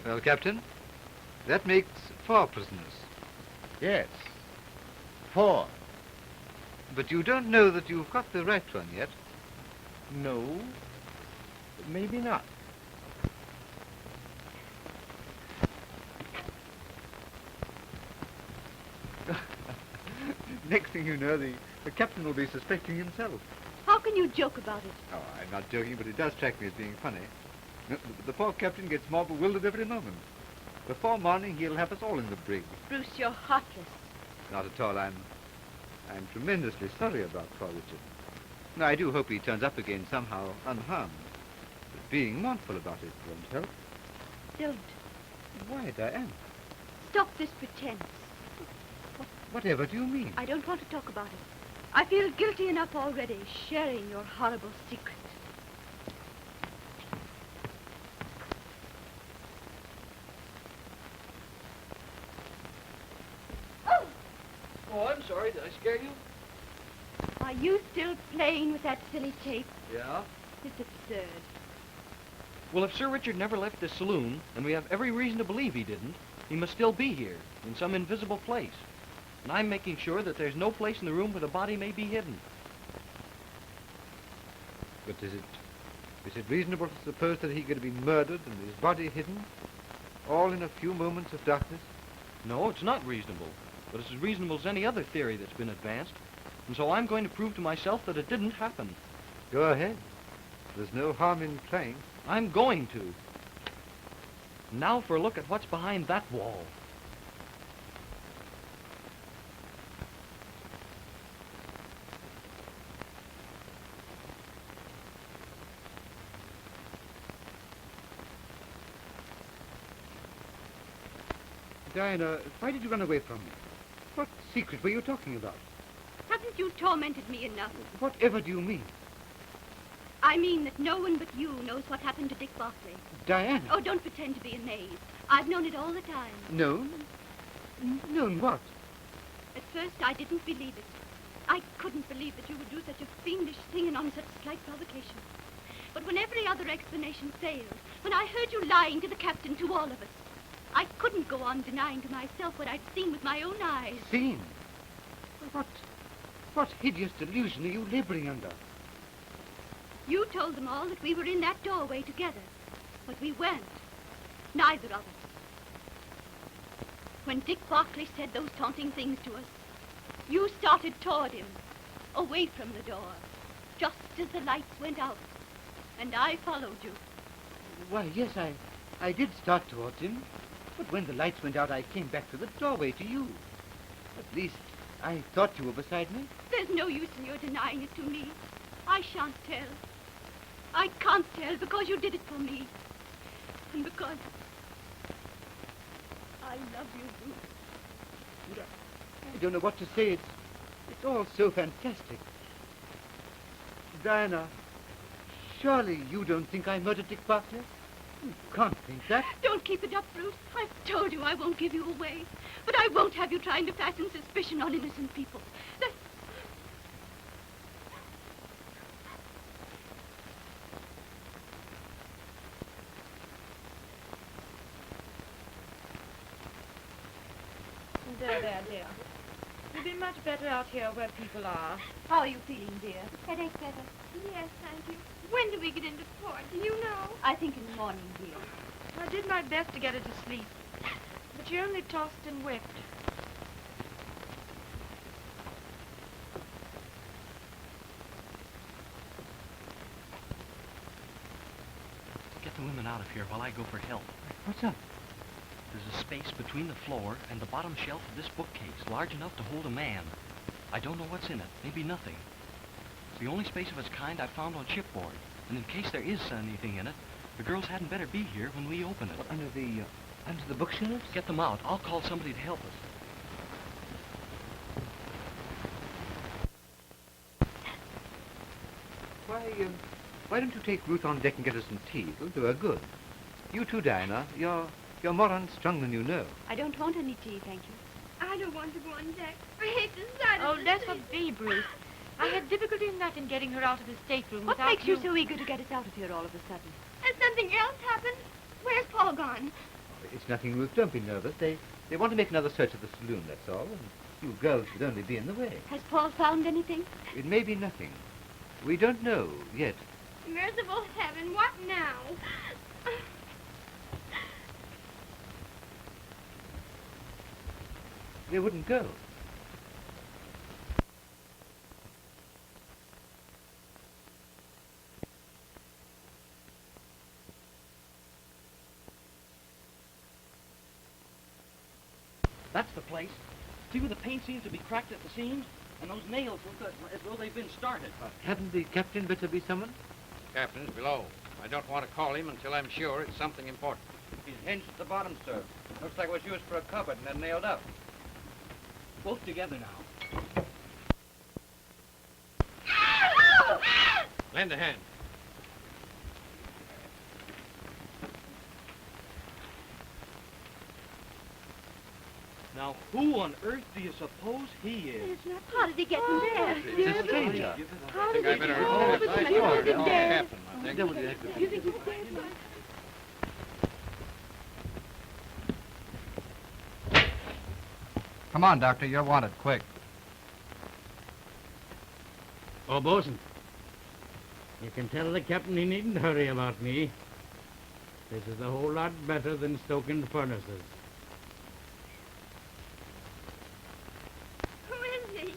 Well, Captain, that makes 4 prisoners. Yes. 4. But you don't know that you've got the right one yet. No. Maybe not. Next thing you know, the captain will be suspecting himself. How can you joke about it? Oh, I'm not joking, but it does strike me as being funny. The poor captain gets more bewildered every moment. Before morning, he'll have us all in the brig. Bruce, you're heartless. Not at all. I'm tremendously sorry about poor Richard. No, I do hope he turns up again somehow unharmed. But being mournful about it won't help. Don't. Why, Diane? Stop this pretense. Whatever do you mean? I don't want to talk about it. I feel guilty enough already, sharing your horrible secret. Oh, I'm sorry. Did I scare you? Are you still playing with that silly tape? Yeah. It's absurd. Well, if Sir Richard never left this saloon, and we have every reason to believe he didn't, he must still be here, in some invisible place. And I'm making sure that there's no place in the room where the body may be hidden. But is it reasonable to suppose that he could be murdered and his body hidden, all in a few moments of darkness? No, it's not reasonable. But it's as reasonable as any other theory that's been advanced. And so I'm going to prove to myself that it didn't happen. Go ahead. There's no harm in trying. I'm going to. Now for a look at what's behind that wall. Diana, why did you run away from me? What secret were you talking about? Haven't you tormented me enough? Whatever do you mean? I mean that no one but you knows what happened to Dick Barclay. Diana? Oh, don't pretend to be amazed. I've known it all the time. Known? Known what? At first, I didn't believe it. I couldn't believe that you would do such a fiendish thing and on such slight provocation. But when every other explanation failed, when I heard you lying to the captain, to all of us, I couldn't go on denying to myself what I'd seen with my own eyes. Seen? What hideous delusion are you laboring under? You told them all that we were in that doorway together, but we weren't. Neither of us. When Dick Barclay said those taunting things to us, you started toward him, away from the door, just as the lights went out, and I followed you. Why, yes, I did start towards him, but when the lights went out, I came back to the doorway to you. At least, I thought you were beside me. There's no use in your denying it to me. I shan't tell. I can't tell because you did it for me. And because I love you, Bruce. I don't know what to say. It's all so fantastic. Diana, surely you don't think I murdered Dick Barclay? You can't think that. Don't keep it up, Bruce. I've told you I won't give you away. But I won't have you trying to fasten suspicion on innocent people. There, dear. You'll be much better out here where people are. How are you feeling, dear? Headache better? Yes, thank you. When do we get into port? Do you know? I think in the morning, dear. I did my best to get her to sleep, but she only tossed and wept. Get the women out of here while I go for help. What's up? There's a space between the floor and the bottom shelf of this bookcase, large enough to hold a man. I don't know what's in it. Maybe nothing. It's the only space of its kind I've found on shipboard. And in case there is anything in it, the girls hadn't better be here when we open it. What, under the bookshelves? Get them out. I'll call somebody to help us. Why don't you take Ruth on deck and get her some tea? It'll do her good. You too, Diana. You're more unstrung than you know. I don't want any tea, thank you. I don't want to go on deck. I hate the sight Oh, of the let sea. her be, Bruce. I had difficulty enough in getting her out of the stateroom What without makes you so eager to get us out of here all of a sudden? Has something else happened? Where's Paul gone? It's nothing, Ruth. Don't be nervous. They want to make another search of the saloon, that's all. And you girls would only be in the way. Has Paul found anything? It may be nothing. We don't know yet. Merciful heaven, what now? They wouldn't go. That's the place. See where the paint seems to be cracked at the seams? And those nails look as though they've been started. Hadn't the captain better be summoned? Captain's below. I don't want to call him until I'm sure it's something important. He's hinged at the bottom, sir. Looks like it was used for a cupboard and then nailed up. Both together now. Lend a hand. Now, who on earth do you suppose he is? How did he get in there? It's a stranger. How did he get in there? Oh, Do you think he's dead? Come on, Doctor. You're wanted. Quick. Oh, bosun. You can tell the captain he needn't hurry about me. This is a whole lot better than stoking furnaces. Who is he?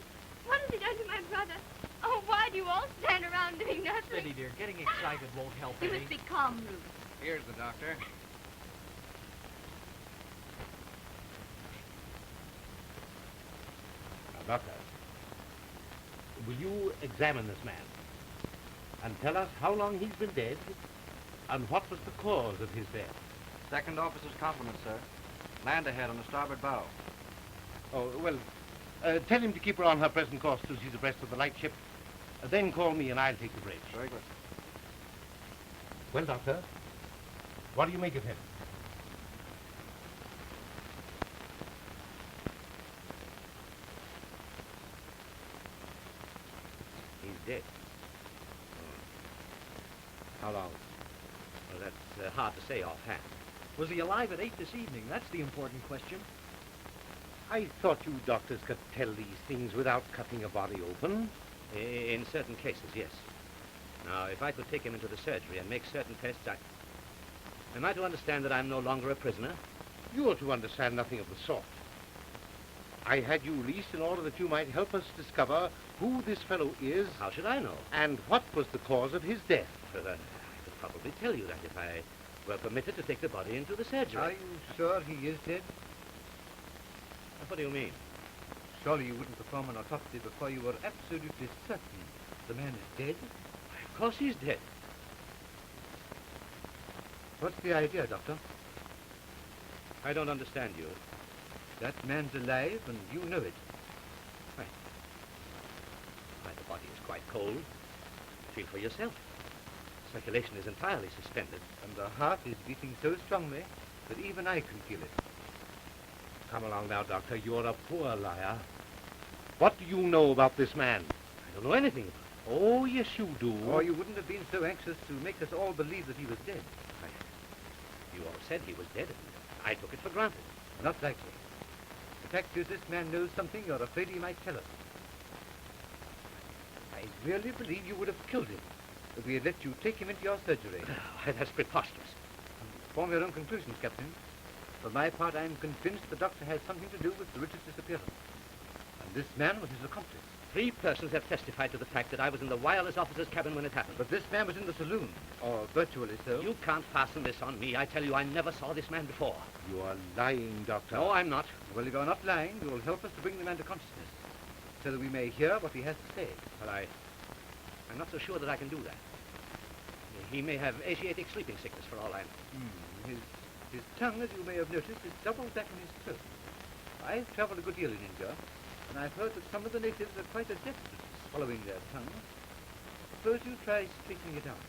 What has he done to my brother? Oh, why do you all stand around doing nothing? Steady, dear. Getting excited won't help You any. must be calm, Ruth. Here's the doctor. Now, Doctor, will you examine this man and tell us how long he's been dead and what was the cause of his death? Second officer's compliments, sir. Land ahead on the starboard bow. Oh, well, tell him to keep her on her present course till she's abreast of the light ship. Then call me and I'll take the bridge. Very good. Well, Doctor, what do you make of him? He's dead. How long? Well, that's hard to say offhand. Was he alive at 8 this evening? That's the important question. I thought you doctors could tell these things without cutting a body open. In certain cases, yes. Now, if I could take him into the surgery and make certain tests, am I to understand that I'm no longer a prisoner? You are to understand nothing of the sort. I had you released in order that you might help us discover who this fellow is. How should I know? And what was the cause of his death. Well, I could probably tell you that if I were permitted to take the body into the surgery. Are you sure he is dead? What do you mean? Surely you wouldn't perform an autopsy before you were absolutely certain the man is dead? Of course he's dead. What's the idea, Doctor? I don't understand you. That man's alive, and you know it. Why, the body is quite cold. Feel for yourself. Circulation is entirely suspended. And the heart is beating so strongly that even I can feel it. Come along now, Doctor. You're a poor liar. What do you know about this man? I don't know anything about him. Oh, yes, you do. Or you wouldn't have been so anxious to make us all believe that he was dead. You all said he was dead, and I took it for granted. Not likely. The fact is, this man knows something you're afraid he might tell us. I really believe you would have killed him if we had let you take him into your surgery. That's preposterous. Form your own conclusions, Captain. For my part, I'm convinced the doctor had something to do with the Richard's disappearance. And this man was his accomplice. 3 persons have testified to the fact that I was in the wireless officer's cabin when it happened. But this man was in the saloon, or virtually so. You can't fasten this on me. I tell you, I never saw this man before. You are lying, Doctor. No, I'm not. Well, if you're not lying, you will help us to bring the man to consciousness, so that we may hear what he has to say. Well, I'm not so sure that I can do that. He may have Asiatic sleeping sickness, for all I know. His tongue, as you may have noticed, is doubled back in his throat. I've traveled a good deal in India, and I've heard that some of the natives are quite adept at swallowing their tongues. Suppose you try straightening it out.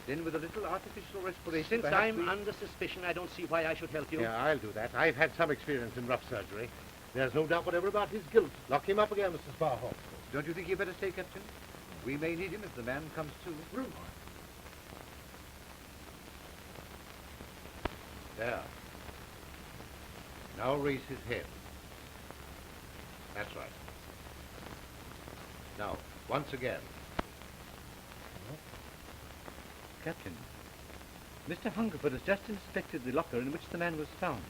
Then with a little artificial respiration... Since perhaps I'm under suspicion, I don't see why I should help you. Yeah, I'll do that. I've had some experience in rough surgery. There's no doubt whatever about his guilt. Lock him up again, Mr. Sparhawk. Don't you think you'd better stay, Captain? We may need him if the man comes to. There. Now raise his head. That's right. Now, once again. Captain, Mr. Hungerford has just inspected the locker in which the man was found.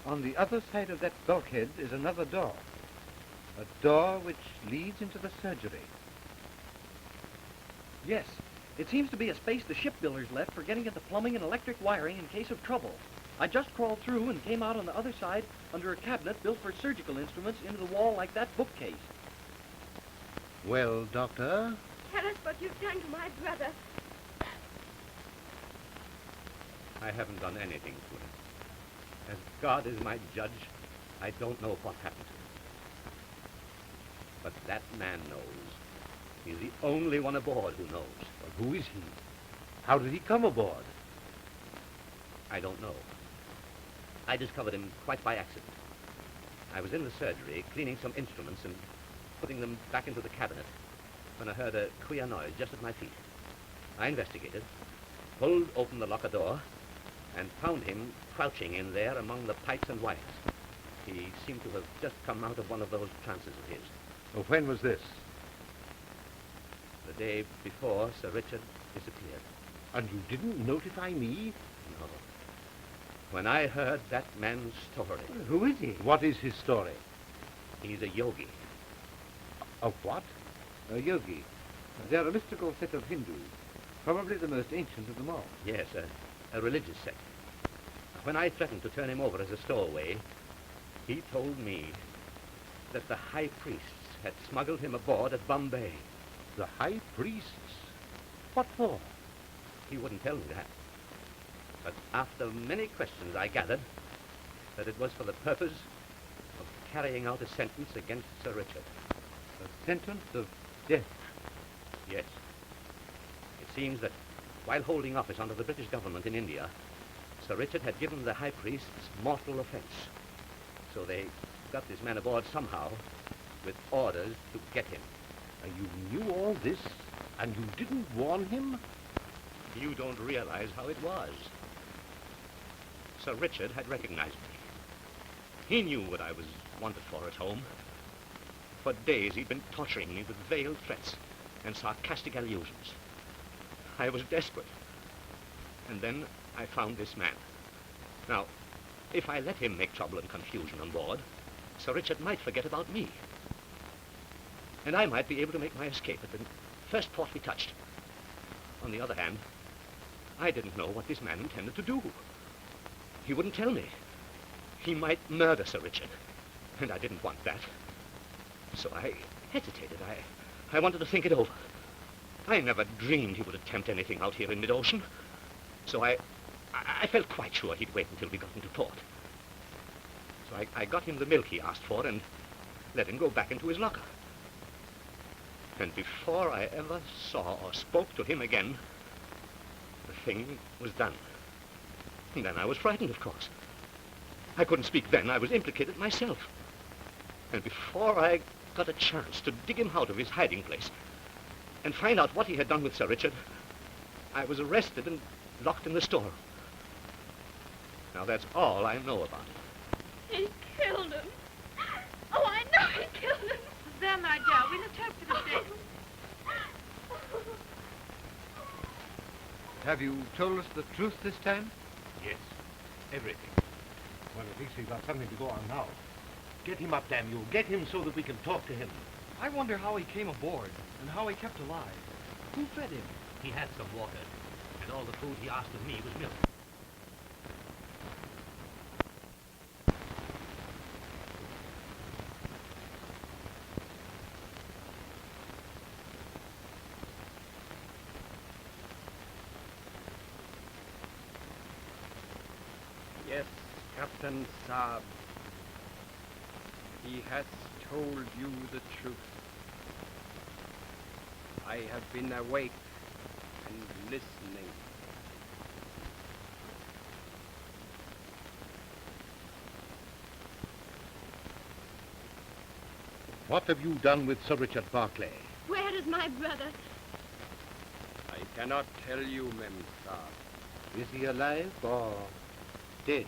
On the other side of that bulkhead is another door. A door which leads into the surgery. Yes. It seems to be a space the shipbuilders left for getting at the plumbing and electric wiring in case of trouble. I just crawled through and came out on the other side under a cabinet built for surgical instruments into the wall like that bookcase. Well, Doctor? Tell us what you've done to my brother. I haven't done anything to him. As God is my judge, I don't know what happened to him. But that man knows. He's the only one aboard who knows. Well, who is he? How did he come aboard? I don't know. I discovered him quite by accident. I was in the surgery, cleaning some instruments and putting them back into the cabinet, when I heard a queer noise just at my feet. I investigated, pulled open the locker door, and found him crouching in there among the pipes and wires. He seemed to have just come out of one of those trances of his. Oh, when was this? The day before Sir Richard disappeared. And you didn't notify me? No. When I heard that man's story... Who is he? What is his story? He's a yogi. A what? A yogi. They're a mystical set of Hindus, probably the most ancient of them all. Yes, a religious sect. When I threatened to turn him over as a stowaway, he told me that the high priests had smuggled him aboard at Bombay. The high priests? What for? He wouldn't tell me that. But after many questions, I gathered that it was for the purpose of carrying out a sentence against Sir Richard. A sentence of death? Yes. It seems that while holding office under the British government in India, Sir Richard had given the high priests mortal offense. So they got this man aboard somehow with orders to get him. And you knew all this, and you didn't warn him? You don't realize how it was. Sir Richard had recognized me. He knew what I was wanted for at home. For days he'd been torturing me with veiled threats and sarcastic allusions. I was desperate. And then I found this man. Now, if I let him make trouble and confusion on board, Sir Richard might forget about me. And I might be able to make my escape at the first port we touched. On the other hand, I didn't know what this man intended to do. He wouldn't tell me. He might murder Sir Richard, and I didn't want that. So I hesitated. I wanted to think it over. I never dreamed he would attempt anything out here in mid-ocean. So I felt quite sure he'd wait until we got into port. So I got him the milk he asked for and let him go back into his locker. And before I ever saw or spoke to him again, the thing was done. And then I was frightened, of course. I couldn't speak then. I was implicated myself. And before I got a chance to dig him out of his hiding place and find out what he had done with Sir Richard, I was arrested and locked in the storeroom. Now, that's all I know about it. He killed him. Oh, I know he killed him. There, my dear, we'll attempt to the death. Have you told us the truth this time? Yes, everything. Well, at least we've got something to go on now. Get him up, damn you. Get him so that we can talk to him. I wonder how he came aboard and how he kept alive. Who fed him? He had some water, and all the food he asked of me was milk. Yes, Captain Saab. He has told you the truth. I have been awake and listening. What have you done with Sir Richard Barclay? Where is my brother? I cannot tell you, Mem Saab. Is he alive or dead?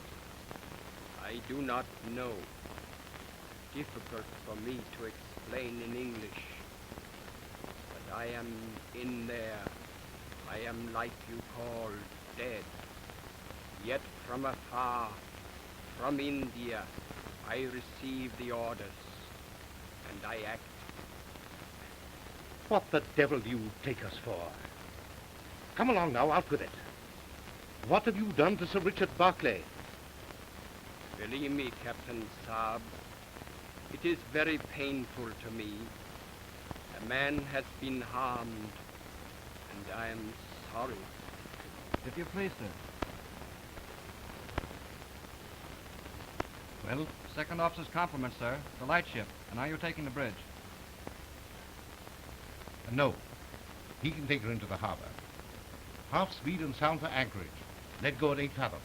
I do not know. Difficult for me to explain in English. But I am in there. I am like you call dead. Yet from afar, from India, I receive the orders, and I act. What the devil do you take us for? Come along now, out with it. What have you done to Sir Richard Barclay? Believe me, Captain Saab, it is very painful to me. A man has been harmed, and I am sorry. If you please, sir. Well, second officer's compliments, sir. The lightship. And now you're taking the bridge. No. He can take her into the harbor. Half speed and sound for anchorage. Let go at 8 fathoms.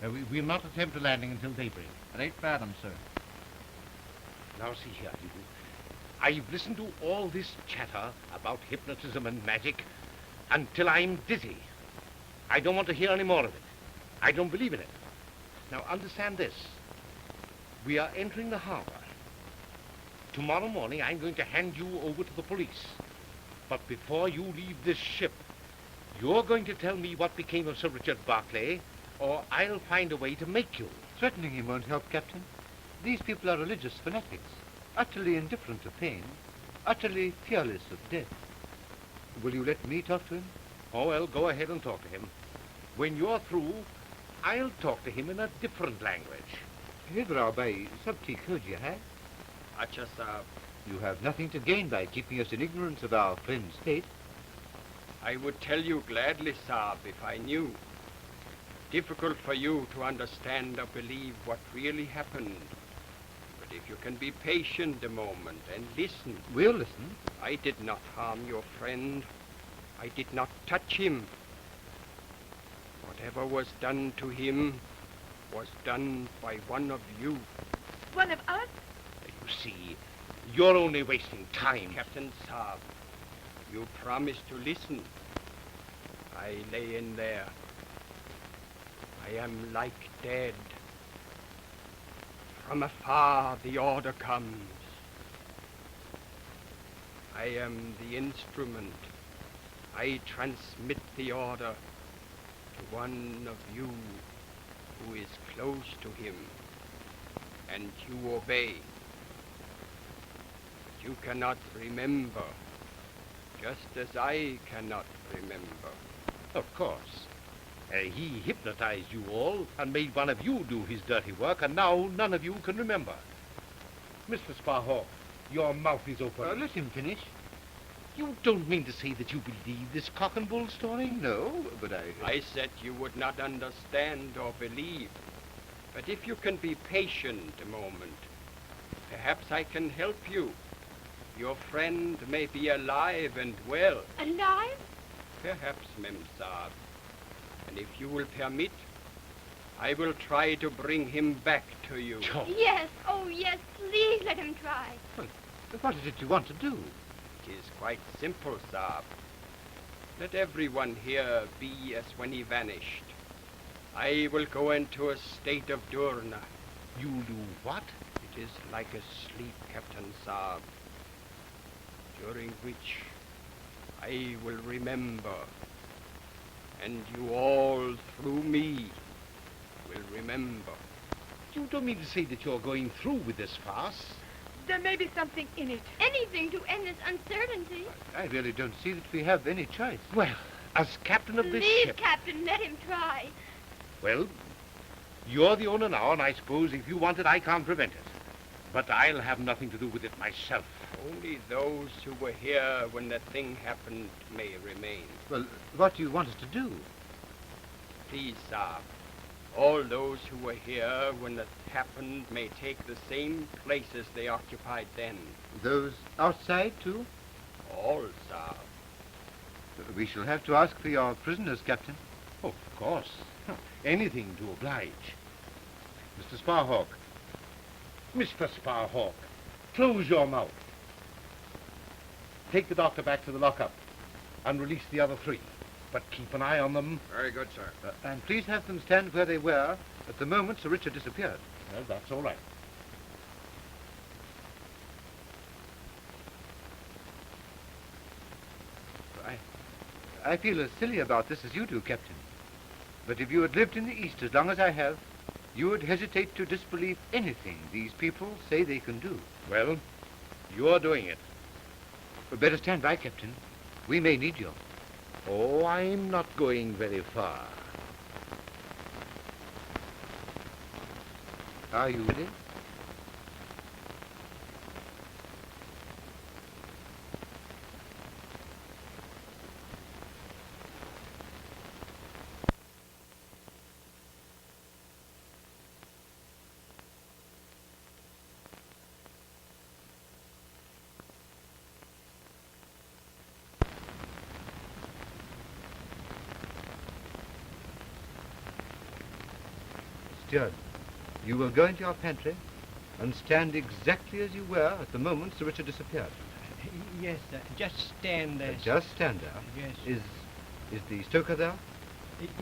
We'll not attempt a landing until daybreak. At 8 fathoms, sir. Now see here, you. I've listened to all this chatter about hypnotism and magic until I'm dizzy. I don't want to hear any more of it. I don't believe in it. Now understand this. We are entering the harbor. Tomorrow morning I'm going to hand you over to the police. But before you leave this ship, you're going to tell me what became of Sir Richard Barclay, or I'll find a way to make you. Threatening him won't help, Captain. These people are religious fanatics, utterly indifferent to pain, utterly fearless of death. Will you let me talk to him? Oh, well, go ahead and talk to him. When you're through, I'll talk to him in a different language. Hidra bhai, sab theek ho gaya hai? Acha Sahib. You have nothing to gain by keeping us in ignorance of our friend's fate. I would tell you gladly, Sahib, if I knew. Difficult for you to understand or believe what really happened. But if you can be patient a moment and listen. We'll listen. I did not harm your friend. I did not touch him. Whatever was done to him was done by one of you. One of us? You see, you're only wasting time. Captain Saab, you promised to listen. I lay in there. I am like dead. From afar the order comes. I am the instrument. I transmit the order to one of you who is close to him, and you obey. But you cannot remember, just as I cannot remember. Of course. He hypnotized you all and made one of you do his dirty work, and now none of you can remember. Mr. Sparhawk, your mouth is open. Let him finish. You don't mean to say that you believe this cock and bull story? No, but I said you would not understand or believe. But if you can be patient a moment, perhaps I can help you. Your friend may be alive and well. Alive? Perhaps, Mem Saab. And if you will permit, I will try to bring him back to you. Yes, oh yes, please let him try. Well, what is it you want to do? It is quite simple, Saab. Let everyone here be as when he vanished. I will go into a state of Durna. You'll do what? It is like a sleep, Captain Saab, during which I will remember, and you all, through me, will remember. You don't mean to say that you're going through with this farce? There may be something in it. Anything to end this uncertainty. I really don't see that we have any choice. Well, as captain of this Please, ship... Captain, let him try. Well, you're the owner now, and I suppose if you want it, I can't prevent it. But I'll have nothing to do with it myself. Only those who were here when the thing happened may remain. Well, what do you want us to do? Please, Saab. All those who were here when it happened may take the same places they occupied then. Those outside, too? All, Saab. We shall have to ask for your prisoners, Captain. Oh, of course. Anything to oblige. Mr. Sparhawk. Mr. Sparhawk, close your mouth. Take the doctor back to the lockup and release the other three. But keep an eye on them. Very good, sir. And please have them stand where they were at the moment Sir Richard disappeared. Well, that's all right. I feel as silly about this as you do, Captain. But if you had lived in the East as long as I have, you would hesitate to disbelieve anything these people say they can do. Well, you're doing it. We'd better stand by, Captain. We may need you. Oh, I'm not going very far. Are you ready? Steward, you will go into your pantry and stand exactly as you were at the moment Sir Richard disappeared. Yes, sir. Just stand there. Just stand there. Yes. Is the stoker there?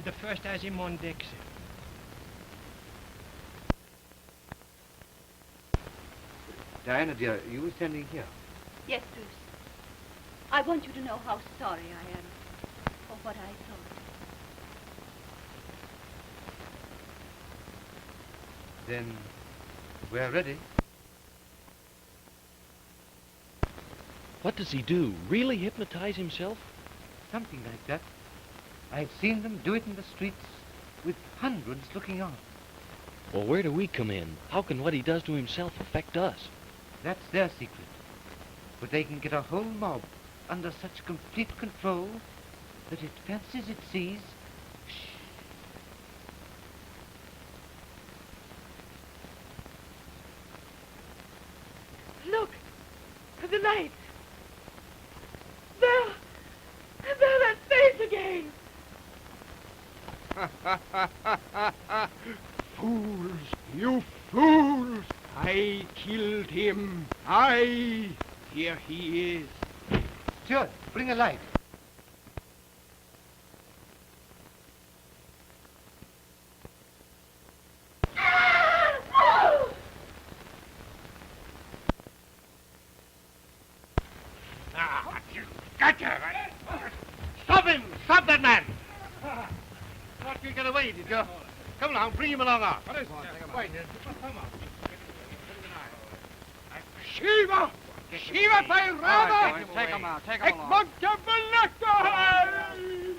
The first has him on deck, sir. Diana, dear, you were standing here. Yes, Bruce. I want you to know how sorry I am for what I thought. Then we're ready. What does he do? Really hypnotize himself? Something like that. I've seen them do it in the streets with hundreds looking on. Well, where do we come in? How can what he does to himself affect us? That's their secret. But they can get a whole mob under such complete control that it fancies it sees. Look! At the lights! There! There, that face again! Fools! You fools! I killed him. Here he is. Steward, bring a light. Gotcha! Stop him! Stop that man! Thought you'd get away, did you? Come along, bring him along out. What is Shiva! Shiva, by Rama! Take him out, take him Ik along. moet je belukken!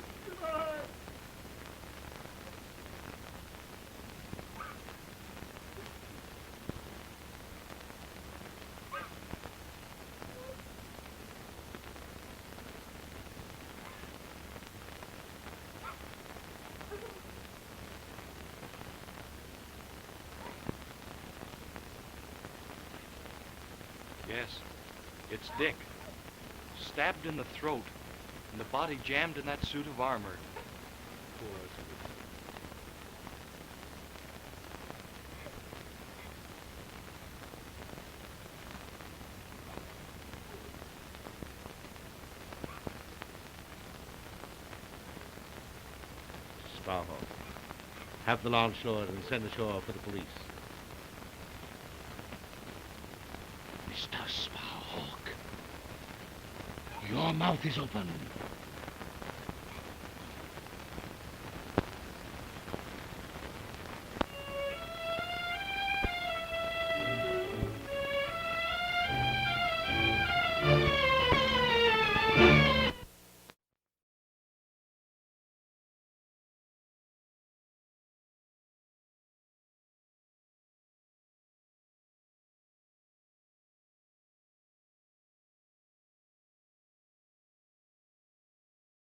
Yes, it's Dick. Stabbed in the throat, and the body jammed in that suit of armor. Poor Sparhawk, have the launch lowered and send ashore for the police. Mr. Sparhawk, your mouth is open.